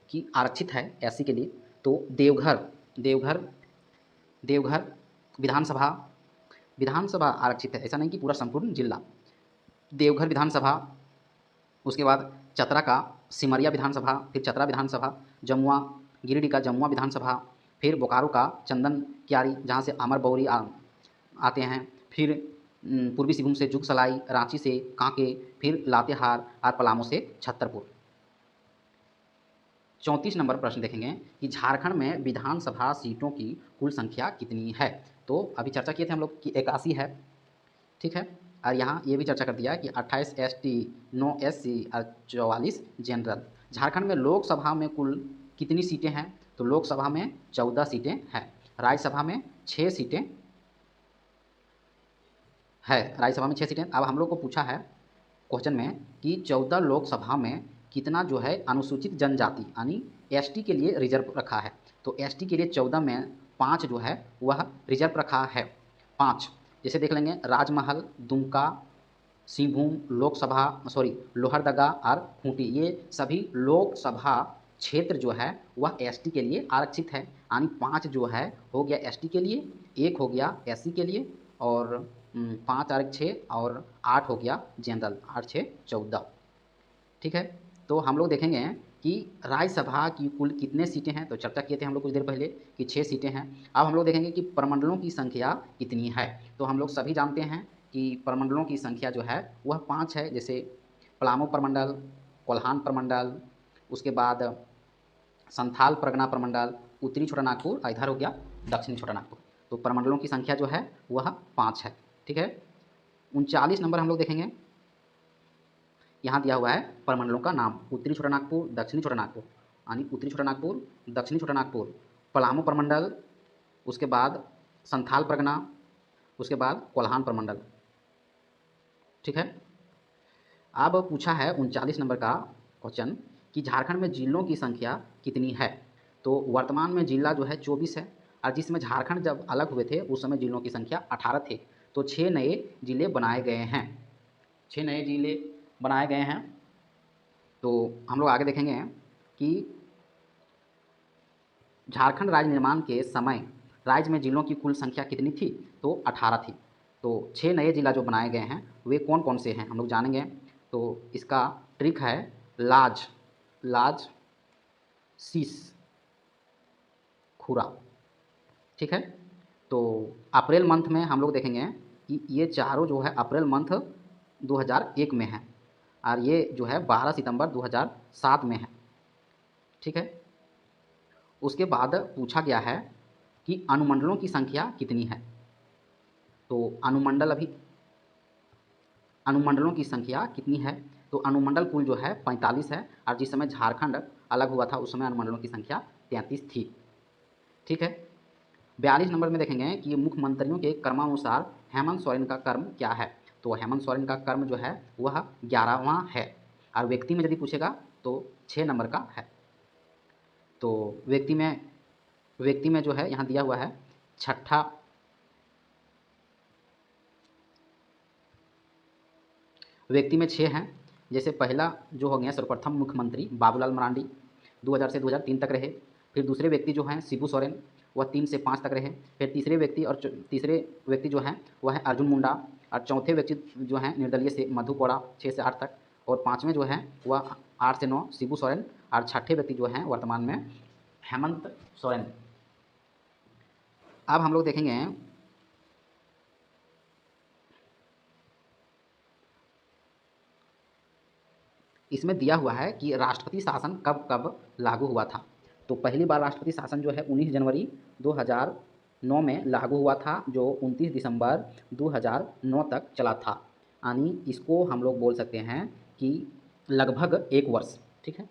कि आरक्षित है एससी के लिए। तो देवघर देवघर देवघर विधानसभा विधानसभा आरक्षित है, ऐसा नहीं कि पूरा संपूर्ण जिला। देवघर विधानसभा, उसके बाद चतरा का सिमरिया विधानसभा, फिर चतरा विधानसभा, जमुआ गिरिडीह का जमुआ विधानसभा, फिर बोकारो का चंदन क्यारी जहाँ से अमर बौरी आते हैं, फिर पूर्वी सिंहभूम से जुगसलाई, रांची से कांके, फिर लातेहार और पलामू से छतरपुर। 34 नंबर प्रश्न देखेंगे कि झारखंड में विधानसभा सीटों की कुल संख्या कितनी है। तो अभी चर्चा किए थे हम लोग कि 81 है। ठीक है। और यहाँ ये भी चर्चा कर दिया कि 28 एसटी, 9 एससी और 44 जनरल। झारखंड में लोकसभा में कुल कितनी सीटें हैं। तो लोकसभा में 14 सीटें हैं, राज्यसभा में 6 सीटें है, राज्यसभा में 6 सीटें। अब हम लोग को पूछा है क्वेश्चन में कि 14 लोकसभा में कितना जो है अनुसूचित जनजाति यानी एसटी के लिए रिजर्व रखा है। तो एसटी के लिए 14 में 5 जो है वह रिजर्व रखा है। 5 जैसे देख लेंगे, राजमहल, दुमका, सिंहभूम लोकसभा लोहरदगा और खूंटी, ये सभी लोकसभा क्षेत्र जो है वह एसटी के लिए आरक्षित है। यानी 5 जो है हो गया एसटी के लिए, 1 हो गया एससी के लिए और 5 और 6 और 8 हो गया जनरल, 8 6 14। ठीक है। तो हम लोग देखेंगे कि राज्यसभा की कुल कितने सीटें हैं। तो चर्चा किए थे हम लोग कुछ देर पहले कि 6 सीटें हैं। अब हम लोग देखेंगे कि प्रमंडलों की संख्या कितनी है। तो हम लोग सभी जानते हैं कि प्रमंडलों की संख्या जो है वह 5 है। जैसे पलामू प्रमंडल, कोल्हान प्रमंडल, उसके बाद संथाल परगना प्रमंडल, उत्तरी छोटा नागपुर और इधर हो गया दक्षिणी छोटा नागपुर। तो प्रमंडलों की संख्या जो है वह 5 है। ठीक है। 39 नंबर हम लोग देखेंगे, यहाँ दिया हुआ है प्रमंडलों का नाम, उत्तरी छोटा नागपुर, दक्षिणी छोटा नागपुर, यानी उत्तरी छोटा नागपुर, दक्षिणी छोटा नागपुर, पलामू प्रमंडल, उसके बाद संथाल परगना, उसके बाद कोल्हान प्रमंडल। ठीक है। अब पूछा है 39 नंबर का क्वेश्चन कि झारखंड में जिलों की संख्या कितनी है। तो वर्तमान में जिला जो है 24 है और जिसमें झारखंड जब अलग हुए थे उस समय जिलों की संख्या 18 थे। तो 6 नए जिले बनाए गए हैं, 6 नए जिले बनाए गए हैं। तो हम लोग आगे देखेंगे कि झारखंड राज्य निर्माण के समय राज्य में जिलों की कुल संख्या कितनी थी? तो 18 थी। तो 6 नए जिला जो बनाए गए हैं वे कौन कौन से हैं हम लोग जानेंगे। तो इसका ट्रिक है लाज, लाज, शीश, खुरा। ठीक है। तो अप्रैल मंथ में हम लोग देखेंगे कि ये चारों जो है अप्रैल मंथ 2001 में है और ये जो है 12 सितंबर 2007 में है। ठीक है। उसके बाद पूछा गया है कि अनुमंडलों की संख्या कितनी है। तो अनुमंडलों की संख्या कितनी है? तो अनुमंडल कुल जो है 45 है और जिस समय झारखंड अलग हुआ था उस समय अनुमंडलों की संख्या 33 थी। ठीक है। 42 नंबर में देखेंगे कि मुख्यमंत्रियों के क्रमानुसार हेमंत सोरेन का कर्म क्या है। तो हेमंत सोरेन का कर्म जो है वह 11वां है और व्यक्ति में यदि पूछेगा तो 6 नंबर का है। तो व्यक्ति में जो है यहाँ दिया हुआ है छठा। व्यक्ति में 6 हैं। जैसे पहला जो हो गया सर्वप्रथम मुख्यमंत्री बाबूलाल मरांडी 2000 से 2003 तक रहे। फिर दूसरे व्यक्ति जो हैं शिबू सोरेन वह 3 से 5 तक रहे। फिर तीसरे व्यक्ति जो हैं वह है अर्जुन मुंडा और चौथे व्यक्ति जो हैं निर्दलीय से मधु कोड़ा 6 से 8 तक और पाँचवें जो हैं वह 8 से 9 शिबू सोरेन और छठे व्यक्ति जो हैं वर्तमान में हेमंत सोरेन। अब हम लोग देखेंगे इसमें दिया हुआ है कि राष्ट्रपति शासन कब कब लागू हुआ था। तो पहली बार राष्ट्रपति शासन जो है 19 जनवरी 2009 में लागू हुआ था जो 29 दिसंबर 2009 तक चला था। यानी इसको हम लोग बोल सकते हैं कि लगभग 1 वर्ष। ठीक है।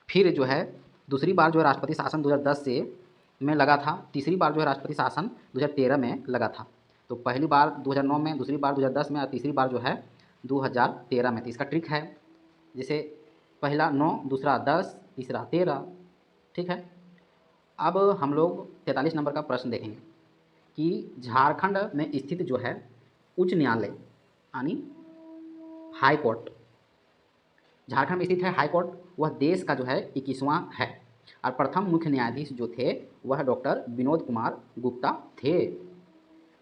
फिर जो है दूसरी बार जो है राष्ट्रपति शासन 2010 से में लगा था। तीसरी बार जो है राष्ट्रपति शासन 2013 में लगा था। तो पहली बार 2009 में, दूसरी बार 2010 में और तीसरी बार जो है 2013 में। तो इसका ट्रिक है जैसे पहला 9, दूसरा 10, तीसरा 13। ठीक है। अब हम लोग 43 नंबर का प्रश्न देखेंगे कि झारखंड में स्थित जो है उच्च न्यायालय यानी हाई कोर्ट, झारखंड में स्थित है हाई कोर्ट, वह देश का जो है 21वां है और प्रथम मुख्य न्यायाधीश जो थे वह डॉक्टर विनोद कुमार गुप्ता थे।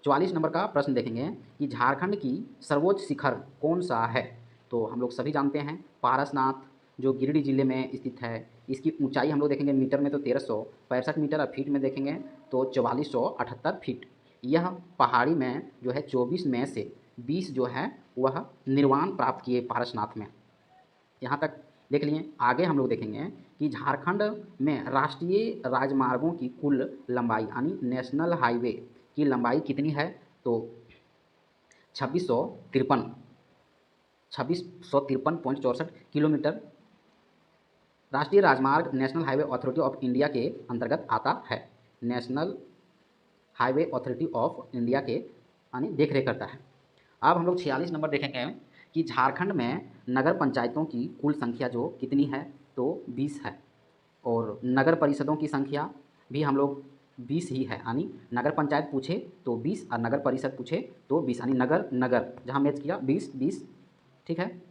44 नंबर का प्रश्न देखेंगे कि झारखंड की सर्वोच्च शिखर कौन सा है। तो हम लोग सभी जानते हैं पारसनाथ जो गिरिडीह जिले में स्थित है। इसकी ऊंचाई हम लोग देखेंगे मीटर में तो 1365 मीटर और फीट में देखेंगे तो 4478 फीट। यह पहाड़ी में जो है 24 में से 20 जो है वह निर्वाण प्राप्त किए पारसनाथ में। यहाँ तक देख लिए। आगे हम लोग देखेंगे कि झारखंड में राष्ट्रीय राजमार्गों की कुल लंबाई यानी नेशनल हाईवे की लंबाई कितनी है। तो 2653.64 किलोमीटर। राष्ट्रीय राजमार्ग national highway authority of India के अंतर्गत आता है। National highway authority of India के यानी देख रेख करता है। अब हम लोग 46 नंबर देखेंगे कि झारखंड में नगर पंचायतों की कुल संख्या जो कितनी है तो 20 है और नगर परिषदों की संख्या भी हम लोग 20 ही है। यानी नगर पंचायत पूछे तो 20 और नगर परिषद पूछे तो 20 यानी नगर जहाँ मैच किया 20। ठीक है।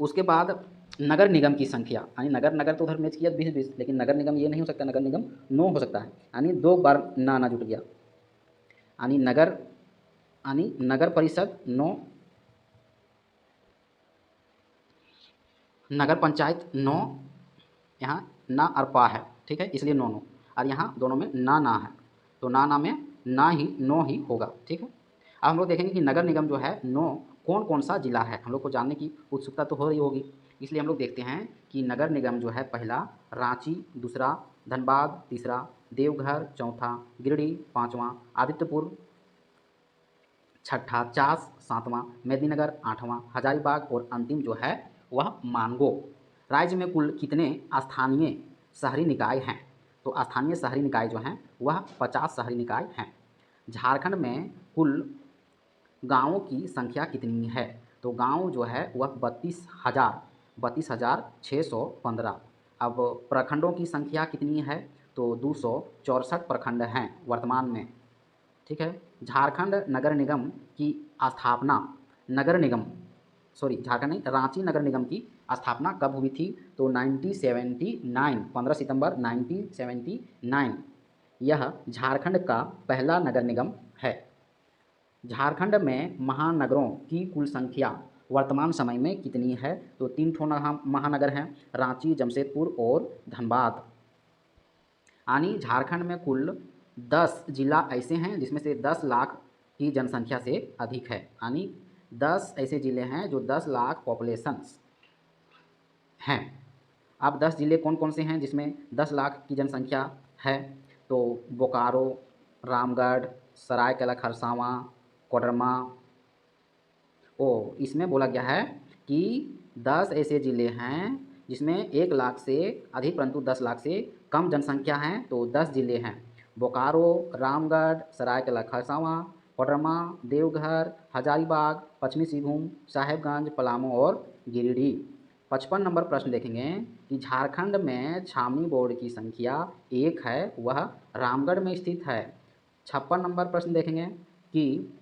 उसके बाद नगर निगम की संख्या यानी नगर तो उधर मैच किया 20, लेकिन नगर निगम ये नहीं हो सकता, नगर निगम 9 हो सकता है। यानी 2 बार ना जुट गया। यानी नगर परिषद 9, नगर पंचायत 9, यहाँ ना और पा है। ठीक है, इसलिए 9 और यहाँ दोनों में ना है तो ना में ना ही 9 ही होगा। ठीक है। अब हम लोग देखेंगे कि नगर निगम जो है 9 कौन कौन सा जिला है। हम लोग को जानने की उत्सुकता तो हो रही होगी, इसलिए हम लोग देखते हैं कि नगर निगम जो है पहला रांची, दूसरा धनबाद, तीसरा देवघर, चौथा गिरिडीह, पाँचवां आदित्यपुर, छठा चास, सातवां मेदिनीनगर, आठवां हजारीबाग और अंतिम जो है वह मानगो। राज्य में कुल कितने स्थानीय शहरी निकाय हैं। तो स्थानीय शहरी निकाय जो हैं वह 50 शहरी निकाय हैं। झारखंड में कुल गाँवों की संख्या कितनी है। तो गाँव जो है वह 32,615। अब प्रखंडों की संख्या कितनी है तो 264 प्रखंड हैं वर्तमान में। ठीक है। झारखंड नगर निगम की स्थापना झारखंड नहीं रांची नगर निगम की स्थापना कब हुई थी? तो 1979, 15 सितंबर 1979 यह झारखंड का पहला नगर निगम है। झारखंड में महानगरों की कुल संख्या वर्तमान समय में कितनी है? तो 3 ठो महानगर हैं, रांची, जमशेदपुर और धनबाद। यानी झारखंड में कुल 10 जिला ऐसे हैं जिसमें से 10 लाख की जनसंख्या से अधिक है। यानी 10 ऐसे ज़िले हैं जो 10 लाख पॉपुलेशंस हैं। अब 10 ज़िले कौन कौन से हैं जिसमें 10 लाख की जनसंख्या है? तो बोकारो, रामगढ़, सरायकेला खरसावां, कोडरमा। इसमें बोला गया है कि 10 ऐसे ज़िले हैं जिसमें 1 लाख से अधिक परंतु 10 लाख से कम जनसंख्या है। तो 10 ज़िले हैं बोकारो, रामगढ़, सरायकेला खरसावां, कोडरमा, देवघर, हजारीबाग, पश्चिमी सिंहभूम, साहेबगंज, पलामू और गिरिडीह। 55 नंबर प्रश्न देखेंगे कि झारखंड में छावनी बोर्ड की संख्या 1 है, वह रामगढ़ में स्थित है। 56 नंबर प्रश्न देखेंगे कि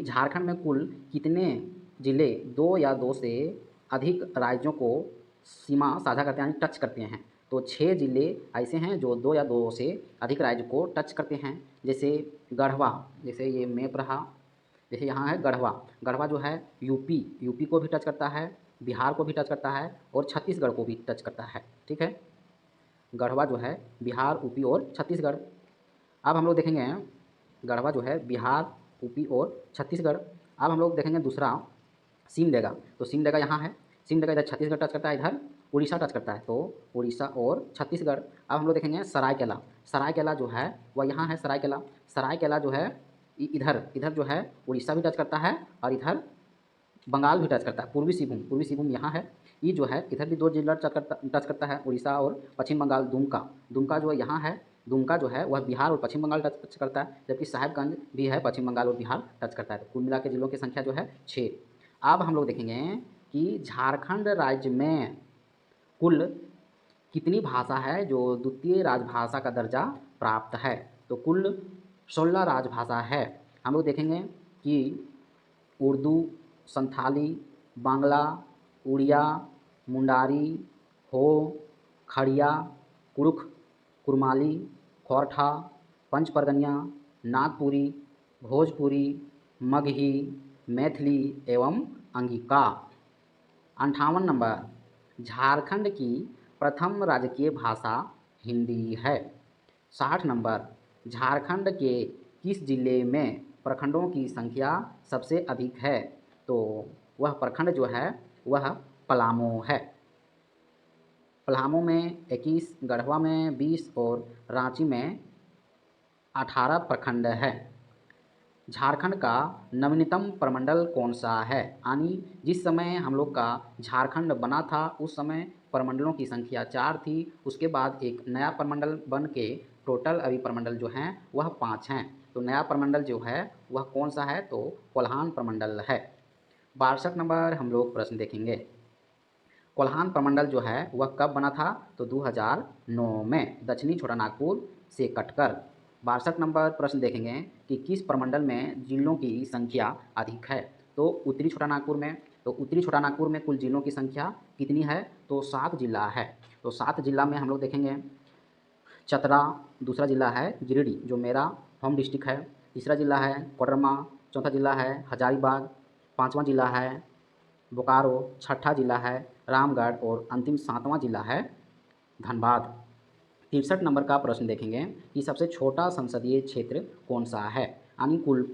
झारखंड में कुल कितने ज़िले 2 या 2 से अधिक राज्यों को सीमा साझा करते हैं, यानी टच करते हैं। तो 6 ज़िले ऐसे हैं जो 2 या 2 से अधिक राज्य को टच करते हैं। जैसे गढ़वा, जैसे ये मैप रहा, जैसे यहाँ है गढ़वा। गढ़वा जो है यूपी को भी टच करता है, बिहार को भी टच करता है और छत्तीसगढ़ को भी टच करता है। ठीक है, गढ़वा जो है बिहार, यूपी और छत्तीसगढ़। अब हम लोग देखेंगे गढ़वा जो है बिहार, यूपी और छत्तीसगढ़। अब हम लोग देखेंगे दूसरा सिमडेगा। तो सिमडेगा यहाँ है, सिमडेगा इधर छत्तीसगढ़ टच करता है, इधर उड़ीसा टच करता है। तो उड़ीसा और छत्तीसगढ़। अब हम लोग देखेंगे सरायकेला। सरायकेला जो है वह यहाँ है, सरायकेला। सरायकेला जो है इधर जो है उड़ीसा भी टच करता है और इधर बंगाल भी टच करता है। पूर्वी सिंहभूम यहाँ है। ये जो है इधर भी 2 जिला टच करता है, उड़ीसा और पश्चिम बंगाल। दुमका जो है यहाँ है, दुमका जो है वह बिहार और पश्चिम बंगाल टच करता है, जबकि साहेबगंज भी है, पश्चिम बंगाल और बिहार टच करता है। तो कुल मिला के जिलों की संख्या जो है 6। अब हम लोग देखेंगे कि झारखंड राज्य में कुल कितनी भाषा है जो द्वितीय राजभाषा का दर्जा प्राप्त है? तो कुल 16 राजभाषा है। हम लोग देखेंगे कि उर्दू, संथाली, बांग्ला, उड़िया, मुंडारी, हो, खड़िया, कुरुख, कुरमाली, खोरठा, पंच परगनिया, नागपुरी, भोजपुरी, मगही, मैथिली एवं अंगिका। 58 नंबर, झारखंड की प्रथम राजकीय भाषा हिंदी है। 60 नंबर, झारखंड के किस जिले में प्रखंडों की संख्या सबसे अधिक है? तो वह प्रखंड जो है वह पलामू है। पलामू में 21, गढ़वा में 20 और रांची में 18 प्रखंड है। झारखंड का नवीनतम प्रमंडल कौन सा है? यानी जिस समय हम लोग का झारखंड बना था उस समय प्रमंडलों की संख्या 4 थी। उसके बाद एक नया प्रमंडल बन के टोटल अभी प्रमंडल जो हैं वह 5 हैं। तो नया प्रमंडल जो है वह कौन सा है? तो कोल्हान प्रमंडल है। 62 नंबर हम लोग प्रश्न देखेंगे। कोल्हान प्रमंडल जो है वह कब बना था? तो 2009 में दक्षिणी छोटानागपुर से कटकर। 62 नंबर प्रश्न देखेंगे कि किस प्रमंडल में जिलों की संख्या अधिक है? तो उत्तरी छोटानागपुर में। तो उत्तरी छोटानागपुर में कुल जिलों की संख्या कितनी है? तो 7 जिला है। तो 7 जिला में हम लोग देखेंगे चतरा, दूसरा जिला है गिरिडीह जो मेरा होम डिस्ट्रिक्ट है, तीसरा जिला है कोडरमा, चौथा जिला है हजारीबाग, पाँचवा जिला है बोकारो, छठा जिला है रामगढ़ और अंतिम 7वां जिला है धनबाद। 63 नंबर का प्रश्न देखेंगे कि सबसे छोटा संसदीय क्षेत्र कौन सा है? यानी कुल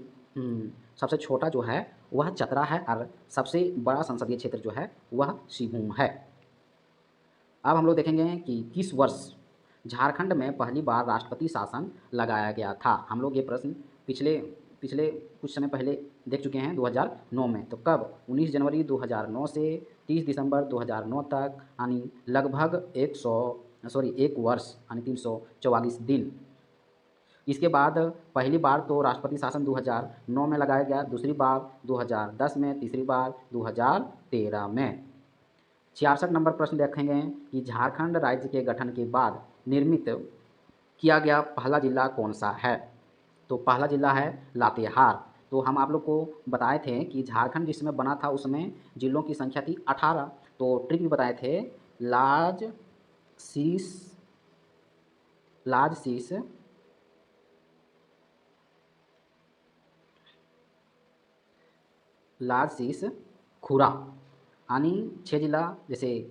सबसे छोटा जो है वह चतरा है और सबसे बड़ा संसदीय क्षेत्र जो है वह सिंहभूम है। अब हम लोग देखेंगे कि किस वर्ष झारखंड में पहली बार राष्ट्रपति शासन लगाया गया था? हम लोग ये प्रश्न पिछले पिछले कुछ समय पहले देख चुके हैं 2009 में। तो कब? 19 जनवरी 2009 से 30 दिसंबर 2009 तक, यानी लगभग 1 वर्ष यानी 344 दिन। इसके बाद पहली बार तो राष्ट्रपति शासन 2009 में लगाया गया, दूसरी बार 2010 में, तीसरी बार 2013 में। 66 नंबर प्रश्न देखेंगे कि झारखंड राज्य के गठन के बाद निर्मित किया गया पहला जिला कौन सा है? तो पहला जिला है लातेहार। तो हम आप लोग को बताए थे कि झारखंड जिस समय बना था उसमें जिलों की संख्या थी 18। तो ट्रिक भी बताए थे, लार्ज शीश, लार्ज शीश, लार्ज शीश खुरा, यानी 6 जिला, जैसे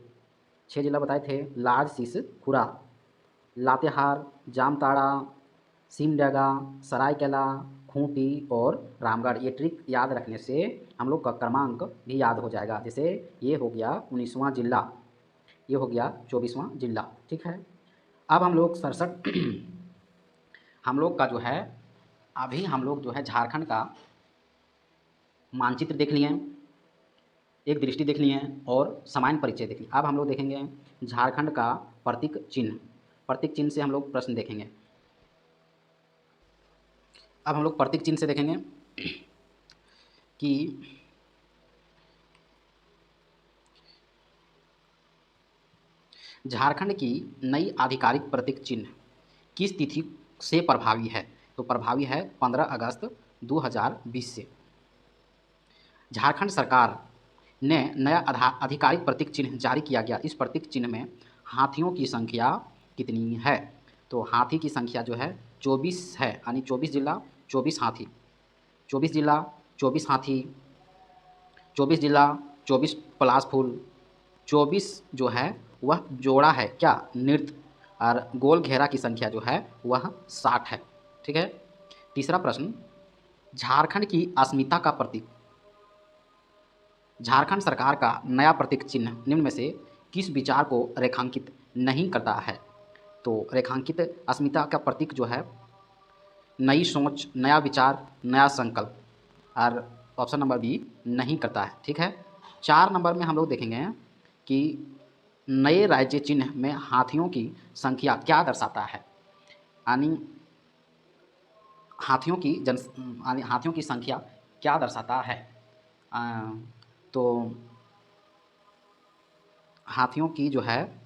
6 जिला बताए थे, लार्ज शीश खुरा, लातेहार, जामताड़ा, सिमडेगा, सरायकेला, खूंटी और रामगढ़। ये ट्रिक याद रखने से हम लोग का क्रमांक भी याद हो जाएगा। जैसे ये हो गया 19वां जिला, ये हो गया 24वां जिला, ठीक है। अब हम लोग 67 हम लोग का जो है, अभी हम लोग जो है झारखंड का मानचित्र देख लिए, एक दृष्टि देख लिए और सामान्य परिचय देख लिए। अब हम लोग देखेंगे झारखंड का प्रतीक चिन्ह। प्रतीक चिन्ह से हम लोग प्रश्न देखेंगे। अब हम लोग प्रतीक चिन्ह से देखेंगे कि झारखंड की नई आधिकारिक प्रतीक चिन्ह किस तिथि से प्रभावी है। तो प्रभावी है 15 अगस्त 2020 से। झारखंड सरकार ने नया आधिकारिक प्रतीक चिन्ह जारी किया गया। इस प्रतीक चिन्ह में हाथियों की संख्या कितनी है। तो हाथी की संख्या जो है 24 है, यानी 24 जिला 24 हाथी, 24 जिला 24 हाथी, 24 जिला 24 पलाश फूल, 24 जो है वह जोड़ा है क्या, नृत्य, और गोल घेरा की संख्या जो है वह 60 है, ठीक है। तीसरा प्रश्न, झारखंड की अस्मिता का प्रतीक। झारखंड सरकार का नया प्रतीक चिन्ह निम्न में से किस विचार को रेखांकित नहीं करता है। तो रेखांकित अस्मिता का प्रतीक जो है नई सोच, नया विचार, नया संकल्प, और ऑप्शन नंबर बी नहीं करता है, ठीक है। 4 नंबर में हम लोग देखेंगे कि नए राज्य चिन्ह में हाथियों की संख्या क्या दर्शाता है, यानी हाथियों की संख्या क्या दर्शाता है। तो हाथियों की जो है,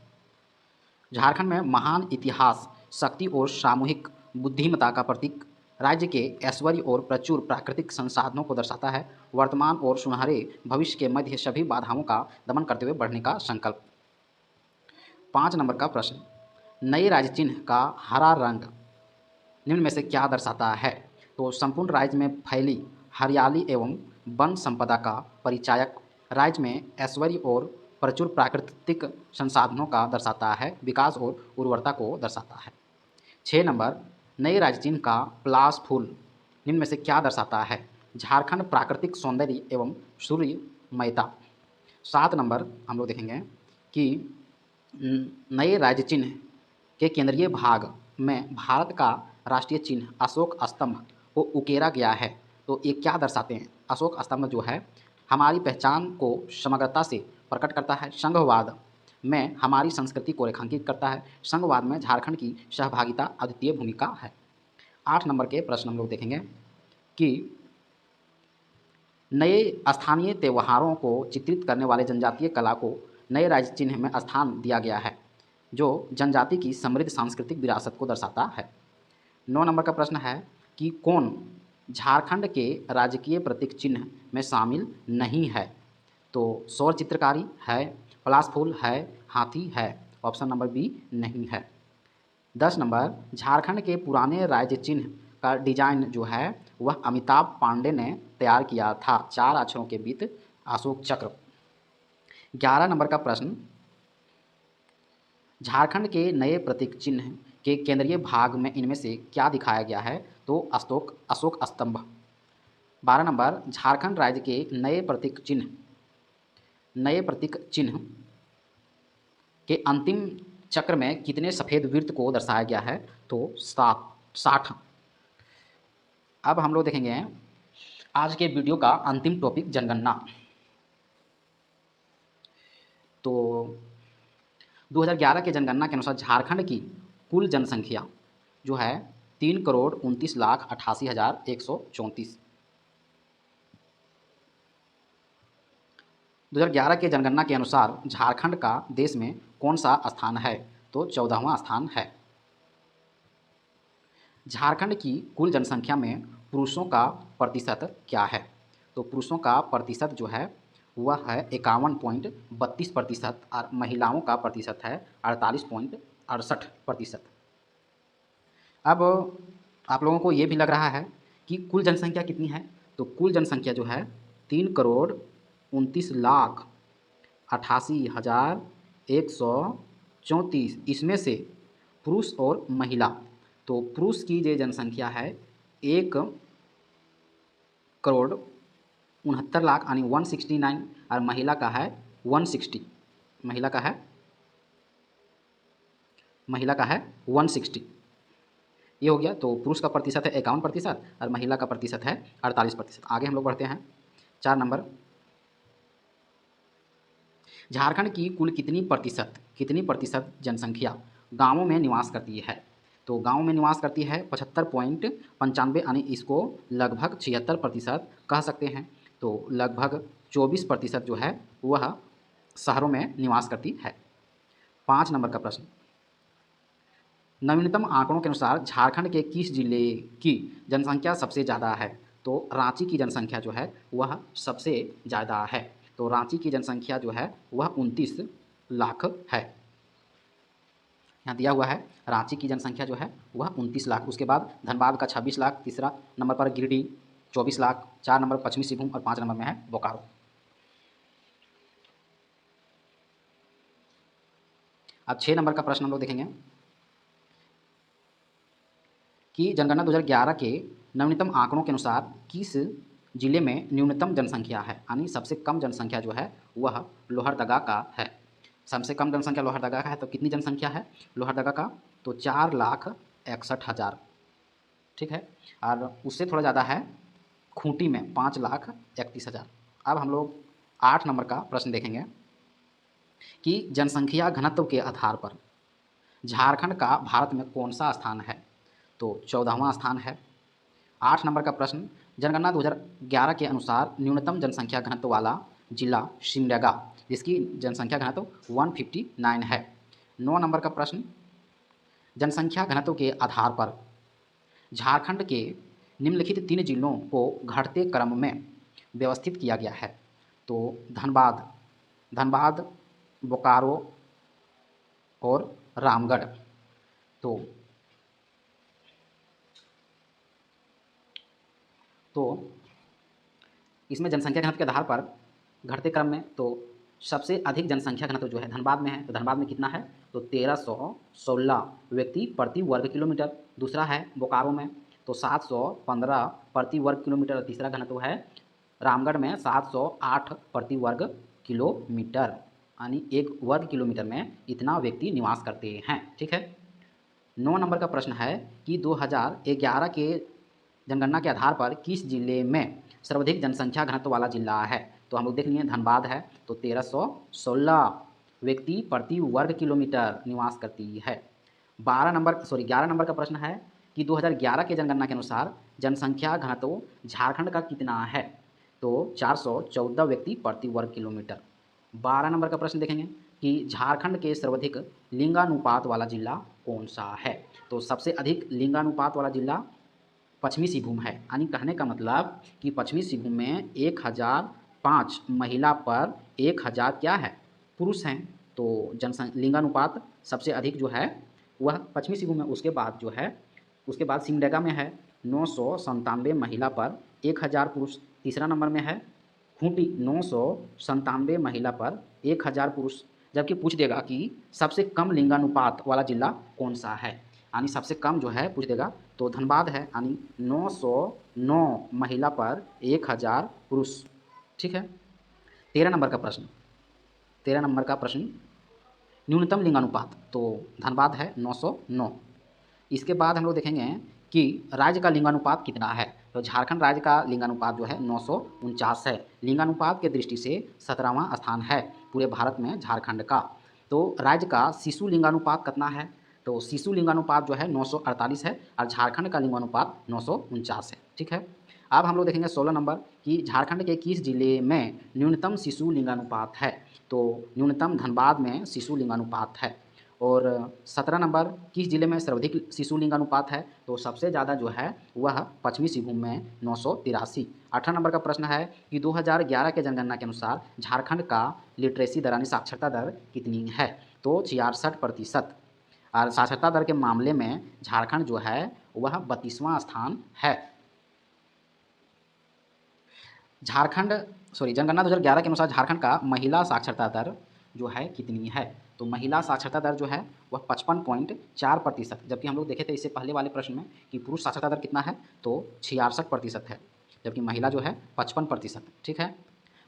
झारखंड में महान इतिहास, शक्ति और सामूहिक बुद्धिमत्ता का प्रतीक, राज्य के ऐश्वर्य और प्रचुर प्राकृतिक संसाधनों को दर्शाता है, वर्तमान और सुनहरे भविष्य के मध्य सभी बाधाओं का दमन करते हुए बढ़ने का संकल्प। 5 नंबर का प्रश्न, नए राज्य चिन्ह का हरा रंग निम्न में से क्या दर्शाता है। तो संपूर्ण राज्य में फैली हरियाली एवं वन संपदा का परिचायक, राज्य में ऐश्वर्य और प्रचुर प्राकृतिक संसाधनों का दर्शाता है, विकास और उर्वरता को दर्शाता है। 6 नंबर, नए राज्य चिन्ह का पलाश फूल निम्न में से क्या दर्शाता है। झारखंड प्राकृतिक सौंदर्य एवं सूर्यमयता। 7 नंबर हम लोग देखेंगे कि नए राज्य चिन्ह के केंद्रीय भाग में भारत का राष्ट्रीय चिन्ह अशोक स्तंभ को उकेरा गया है। तो ये क्या दर्शाते हैं। अशोक स्तंभ जो है हमारी पहचान को समग्रता से प्रकट करता है, संघवाद में हमारी संस्कृति को रेखांकित करता है, संघवाद में झारखंड की सहभागिता अद्वितीय भूमिका है। 8 नंबर के प्रश्न हम लोग देखेंगे कि नए स्थानीय त्योहारों को चित्रित करने वाले जनजातीय कला को नए राज्य चिन्ह में स्थान दिया गया है, जो जनजाति की समृद्ध सांस्कृतिक विरासत को दर्शाता है। 9 नंबर का प्रश्न है कि कौन झारखंड के राजकीय प्रतीक चिन्ह में शामिल नहीं है। तो सौर चित्रकारी है, पलाश फूल है, हाथी है, ऑप्शन नंबर बी नहीं है। 10 नंबर, झारखंड के पुराने राज्य चिन्ह का डिजाइन जो है वह अमिताभ पांडे ने तैयार किया था, 4 अक्षरों के बीच अशोक चक्र। 11 नंबर का प्रश्न, झारखंड के नए प्रतीक चिन्ह के केंद्रीय भाग में इनमें से क्या दिखाया गया है। तो अशोक स्तंभ। 12 नंबर, झारखंड राज्य के नए प्रतीक चिन्ह के अंतिम चक्र में कितने सफ़ेद वृत्त को दर्शाया गया है। तो 60। अब हम लोग देखेंगे आज के वीडियो का अंतिम टॉपिक, जनगणना। तो 2011 के जनगणना के अनुसार झारखंड की कुल जनसंख्या जो है 3,29,88,134। 2011 के जनगणना के अनुसार झारखंड का देश में कौन सा स्थान है। तो 14वां स्थान है। झारखंड की कुल जनसंख्या में पुरुषों का प्रतिशत क्या है? तो पुरुषों का प्रतिशत जो है वह है 51.32% और महिलाओं का प्रतिशत है 48.68%। अब आप लोगों को ये भी लग रहा है कि कुल जनसंख्या कितनी है, तो कुल जनसंख्या जो है 3,29,88,134। इसमें से पुरुष और महिला, तो पुरुष की जो जनसंख्या है 1,69,69,000 यानी 169 और महिला का है 160। महिला का है 160। ये हो गया। तो पुरुष का प्रतिशत है 51% और महिला का प्रतिशत है 48%। आगे हम लोग बढ़ते हैं 4 नंबर। झारखंड की कुल कितनी प्रतिशत जनसंख्या गांवों में निवास करती है? तो गांव में निवास करती है 75.95 यानी इसको लगभग 76% कह सकते हैं। तो लगभग 24% जो है वह शहरों में निवास करती है। 5 नंबर का प्रश्न, नवीनतम आंकड़ों के अनुसार झारखंड के किस जिले की जनसंख्या सबसे ज़्यादा है? तो रांची की जनसंख्या जो है वह सबसे ज़्यादा है। तो रांची की जनसंख्या जो है वह 29 लाख है। यहाँ दिया हुआ है रांची की जनसंख्या जो है वह 29 लाख। उसके बाद धनबाद का 26 लाख, तीसरा नंबर पर गिरिडीह 24 लाख, 4 नंबर पश्चिमी सिंहभूम और 5 नंबर में है बोकारो। अब 6 नंबर का प्रश्न हम लोग देखेंगे कि जनगणना 2011 के नवीनतम आंकड़ों के अनुसार किस जिले में न्यूनतम जनसंख्या है, यानी सबसे कम जनसंख्या जो है वह लोहरदगा का है। सबसे कम जनसंख्या लोहरदगा का है। तो कितनी जनसंख्या है लोहरदगा का? तो 4,61,000। ठीक है। और उससे थोड़ा ज़्यादा है खूंटी में 5,31,000। अब हम लोग 8 नंबर का प्रश्न देखेंगे कि जनसंख्या घनत्व के आधार पर झारखंड का भारत में कौन सा स्थान है? तो 14वां स्थान है। 8 नंबर का प्रश्न, जनगणना 2011 के अनुसार न्यूनतम जनसंख्या घनत्व वाला जिला सिमडेगा, जिसकी जनसंख्या घनत्व 159 है। 9 नंबर का प्रश्न, जनसंख्या घनत्व के आधार पर झारखंड के निम्नलिखित 3 जिलों को घटते क्रम में व्यवस्थित किया गया है। तो धनबाद, बोकारो और रामगढ़। तो इसमें जनसंख्या घनत्व के आधार पर घटते क्रम में तो सबसे अधिक जनसंख्या घनत्व जो है धनबाद में है। तो धनबाद में कितना है? तो 1316 व्यक्ति प्रति वर्ग किलोमीटर। दूसरा है बोकारो में तो 715 प्रति वर्ग किलोमीटर। और तीसरा घनत्व है रामगढ़ में 708 प्रति वर्ग किलोमीटर, यानी 1 वर्ग किलोमीटर में इतना व्यक्ति निवास करते हैं। ठीक है। 9 नंबर का प्रश्न है कि 2011 के जनगणना के आधार पर किस जिले में सर्वाधिक जनसंख्या घनत्व वाला जिला है? तो हम लोग देख लिए धनबाद है तो 1316 व्यक्ति प्रति वर्ग किलोमीटर निवास करती है। 11 नंबर का प्रश्न है कि 2011 के जनगणना के अनुसार जनसंख्या घनत्व झारखंड का कितना है? तो 414 व्यक्ति प्रति वर्ग किलोमीटर। 12 नंबर का प्रश्न देखेंगे कि झारखंड के सर्वाधिक लिंगानुपात वाला जिला कौन सा है? तो सबसे अधिक लिंगानुपात वाला जिला पश्चिमी सिंहभूम है। यानी कहने का मतलब कि पश्चिमी सिंहभूम में 1005 महिला पर 1000 क्या है? पुरुष हैं। तो लिंगानुपात सबसे अधिक जो है वह पश्चिमी सिंहभूम में। उसके बाद सिमडेगा में है 997 महिला पर 1000 पुरुष। तीसरा नंबर में है खूंटी 997 महिला पर 1000 पुरुष। जबकि पूछ देगा कि सबसे कम लिंगानुपात वाला जिला कौन सा है, यानी सबसे कम जो है पूछ देगा तो धनबाद है, यानी 909 महिला पर 1000 पुरुष। ठीक है। 13 नंबर का प्रश्न न्यूनतम लिंगानुपात तो धनबाद है 909। इसके बाद हम लोग देखेंगे कि राज्य का लिंगानुपात कितना है। तो झारखंड राज्य का लिंगानुपात जो है 949 है। लिंगानुपात के दृष्टि से 17वां स्थान है पूरे भारत में झारखंड का। तो राज्य का शिशु लिंगानुपात कितना है? तो शिशु लिंगानुपात जो है 948 है और झारखंड का लिंगानुपात 949 है। ठीक है। अब हम लोग देखेंगे 16 नंबर कि झारखंड के किस जिले में न्यूनतम शिशु लिंगानुपात है? तो न्यूनतम धनबाद में शिशु लिंगानुपात है। और 17 नंबर किस जिले में सर्वाधिक शिशु लिंग अनुपात है, तो सबसे ज़्यादा जो है वह पश्चिमी सिंहभूम में 983। 18 नंबर का प्रश्न है कि 2011 के जनगणना के अनुसार झारखंड का लिटरेसी दर यानी साक्षरता दर कितनी है, तो 66%। और साक्षरता दर के मामले में झारखंड जो है वह 32वां स्थान है। जनगणना 2011 के अनुसार झारखंड का महिला साक्षरता दर जो है कितनी है, तो महिला साक्षरता दर जो है वह 55.4%, जबकि हम लोग देखे थे इससे पहले वाले प्रश्न में कि पुरुष साक्षरता दर कितना है, तो 66% है, जबकि महिला जो है 55%। ठीक है।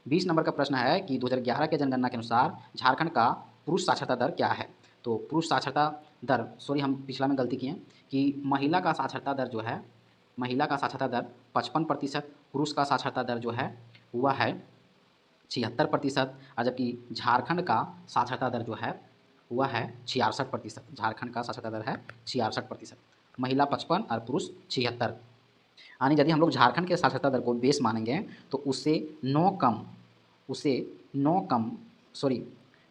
20 नंबर का प्रश्न है कि 2011 के जनगणना के अनुसार झारखंड का पुरुष साक्षरता दर क्या है, तो पुरुष साक्षरता दर हम पिछला में गलती किए कि महिला का साक्षरता दर जो है, महिला का साक्षरता दर 55%, पुरुष का साक्षरता दर जो है वह है 76%, और जबकि झारखंड का साक्षरता दर जो है वह है 66%। झारखंड का साक्षरता दर है 66%, महिला 55 और पुरुष 76। यानी यदि हम लोग झारखंड के साक्षरता दर को बेस मानेंगे तो उससे 9 कम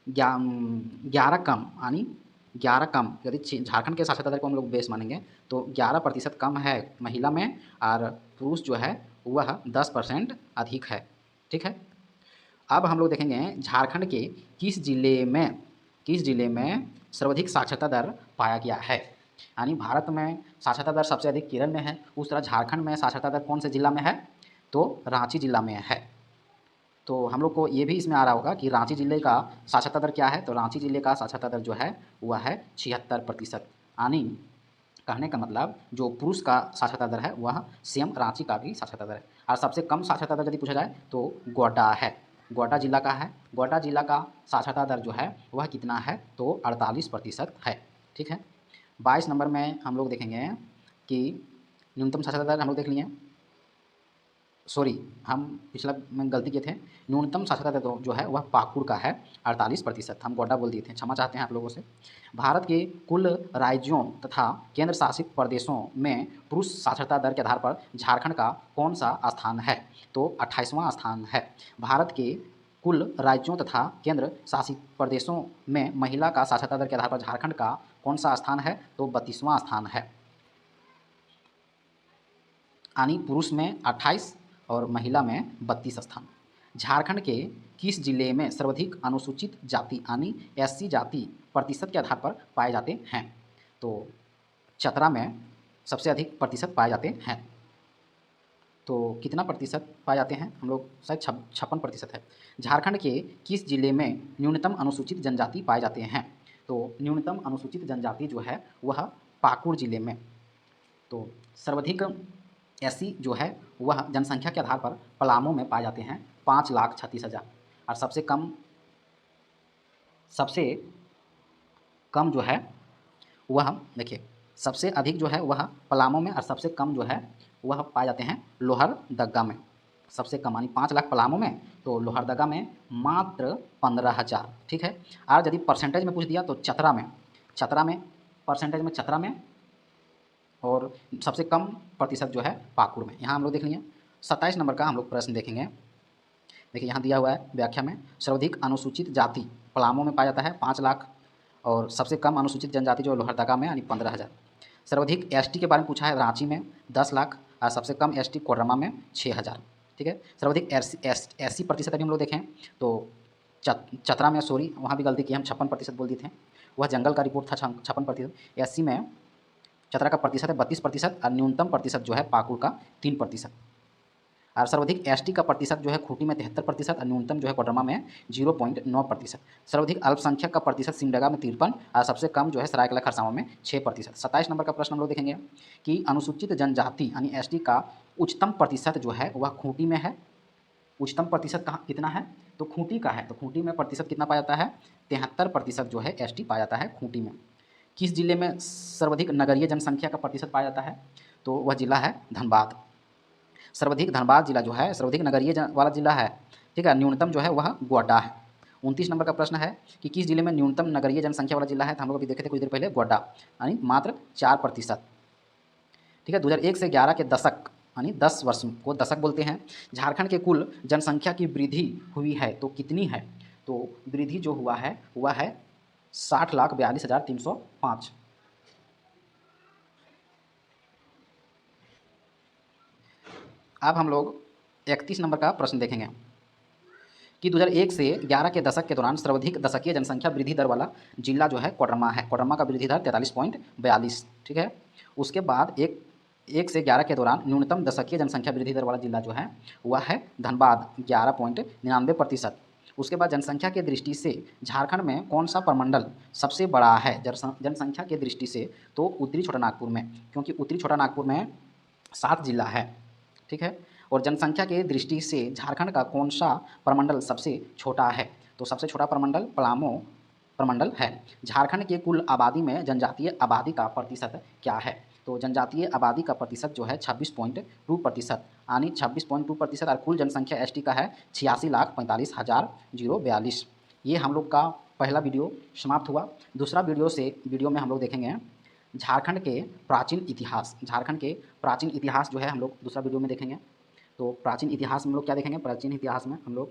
11 कम, यानी 11 कम, यदि झारखंड के साक्षरता दर को हम लोग बेस मानेंगे तो 11% कम है महिला में, और पुरुष जो है वह 10% अधिक है। ठीक है। अब हम लोग देखेंगे झारखंड के किस जिले में सर्वाधिक साक्षरता दर पाया गया है, यानी भारत में साक्षरता दर सबसे अधिक केरल में है, उस तरह झारखंड में साक्षरता दर कौन से जिला में है, तो रांची जिला में है। तो हम लोग को ये भी इसमें आ रहा होगा कि रांची जिले का साक्षरता दर क्या है, तो रांची जिले का साक्षरता दर जो है वह है 76%। यानी कहने का मतलब जो पुरुष का साक्षरता दर है वह सेम रांची का भी साक्षरता दर है। और सबसे कम साक्षरता दर यदि पूछा जाए तो गोड्डा है, गोड्डा जिला का है। गोड्डा जिला का साक्षरता दर जो है वह कितना है, तो 48% है। ठीक है। 22 नंबर में हम लोग देखेंगे कि न्यूनतम साक्षरता दर हम लोग देख लिए, हम पिछला में गलती किए थे, न्यूनतम साक्षरता दर जो है वह पाकुड़ का है 48%, हम गोड्डा बोल दिए थे, क्षमा चाहते हैं आप लोगों से। भारत के कुल राज्यों तथा केंद्र शासित प्रदेशों में पुरुष साक्षरता दर के आधार पर झारखंड का कौन सा स्थान है, तो 28वां स्थान है। भारत के कुल राज्यों तथा केंद्र शासित प्रदेशों में महिला का साक्षरता दर के आधार पर झारखंड का कौन सा स्थान है, तो 32वां स्थान है। यानी पुरुष में 28 और महिला में 32 स्थान। झारखंड के किस जिले में सर्वाधिक अनुसूचित जाति यानी SC जाति प्रतिशत के आधार पर पाए जाते हैं, तो चतरा में सबसे अधिक प्रतिशत पाए जाते हैं। तो कितना प्रतिशत पाए जाते हैं, हम लोग शायद 56% है। झारखंड के किस जिले में न्यूनतम अनुसूचित जनजाति पाए जाते हैं, तो न्यूनतम अनुसूचित जनजाति जो है वह पाकुड़ जिले में। तो सर्वाधिक SC जो है वह जनसंख्या के आधार पर पलामू में पाए जाते हैं 5,36,000, और सबसे कम जो है वह देखिए, सबसे अधिक जो है वह पलामू में, और सबसे कम जो है वह पाए जाते हैं लोहरदगा में। सबसे कम यानी 5 लाख पलामू में, तो लोहरदगा में मात्र 15,000। ठीक है। और यदि परसेंटेज में पूछ दिया तो चतरा में परसेंटेज में चतरा में, और सबसे कम प्रतिशत जो है पाकुड़ में। यहाँ हम लोग देख लिए। 27 नंबर का हम लोग प्रश्न देखेंगे। देखिए यहाँ दिया हुआ है व्याख्या में, सर्वाधिक अनुसूचित जाति पलामू में पाया जाता है 5 लाख, और सबसे कम अनुसूचित जनजाति जो लोहरदगा में यानी 15,000। सर्वाधिक ST के बारे में पूछा है, रांची में 10 लाख, और सबसे कम ST कोडरमा में 6,000। ठीक है। सर्वाधिक SC प्रतिशत अभी हम लोग देखें तो चतरा में, वहाँ भी गलती की, हम 56% बोल दिए थे, वह जंगल का रिपोर्ट था 56%। SC में चतरा का प्रतिशत है 32%, और न्यूनतम प्रतिशत जो है पाकुड़ का 3%। और सर्वाधिक ST का प्रतिशत जो है खूंटी में 73%, और न्यूनतम जो है कोडरमा में 0.9%। सर्वाधिक अल्पसंख्यक का प्रतिशत सिमडेगा में 53, और सबसे कम जो है सरायकेला खरसावां में 6%। 27 नंबर का प्रश्न हम लोग देखेंगे कि अनुसूचित जनजाति यानी ST का उच्चतम प्रतिशत जो है वह खूंटी में है। उच्चतम प्रतिशत कहाँ कितना है, तो खूंटी का है। तो खूंटी में प्रतिशत कितना पाया जाता है, 73% जो है ST पाया जाता है खूंटी में। किस जिले में सर्वाधिक नगरीय जनसंख्या का प्रतिशत पाया जाता है, तो वह जिला है धनबाद। सर्वाधिक धनबाद जिला जो है सर्वाधिक नगरीय वाला जिला है। ठीक है। न्यूनतम जो है वह गोड्डा है। 29 नंबर का प्रश्न है कि किस जिले में न्यूनतम नगरीय जनसंख्या वाला जिला है, तो हम लोग अभी देखे थे कुछ देर पहले, गोड्डा, यानी मात्र 4%। ठीक है। 2001 से 11 के दशक यानी 10 वर्ष को दशक बोलते हैं। झारखंड के कुल जनसंख्या की वृद्धि हुई है तो कितनी है, तो वृद्धि जो हुआ है वह है 60,42,305। अब हम लोग 31 नंबर का प्रश्न देखेंगे कि 2001 से 11 के दशक के दौरान सर्वाधिक दशकीय जनसंख्या वृद्धि दर वाला जिला जो है कोडरमा है। कोडरमा का वृद्धि दर 43.42, ठीक है। उसके बाद एक से 11 के दौरान न्यूनतम दशकीय जनसंख्या वृद्धि दर वाला जिला जो है वह है धनबाद, 11.99%। उसके बाद जनसंख्या के दृष्टि से झारखंड में कौन सा प्रमंडल सबसे बड़ा है जनसंख्या के दृष्टि से? तो उत्तरी छोटानागपुर में, क्योंकि उत्तरी छोटानागपुर में 7 जिला है, ठीक है। और जनसंख्या के दृष्टि से झारखंड का कौन सा प्रमंडल सबसे छोटा है? तो सबसे छोटा प्रमंडल पलामू प्रमंडल है। झारखंड के कुल आबादी में जनजातीय आबादी का प्रतिशत क्या है? तो जनजातीय आबादी का प्रतिशत जो है 26.2%, यानी 26.2%। और कुल जनसंख्या एसटी का है 86,45,042। ये हम लोग का पहला वीडियो समाप्त हुआ। दूसरा वीडियो में हम लोग देखेंगे झारखंड के प्राचीन इतिहास। झारखंड के प्राचीन इतिहास जो है हम लोग दूसरा वीडियो में देखेंगे। तो प्राचीन इतिहास में हम लोग क्या देखेंगे? प्राचीन इतिहास में हम लोग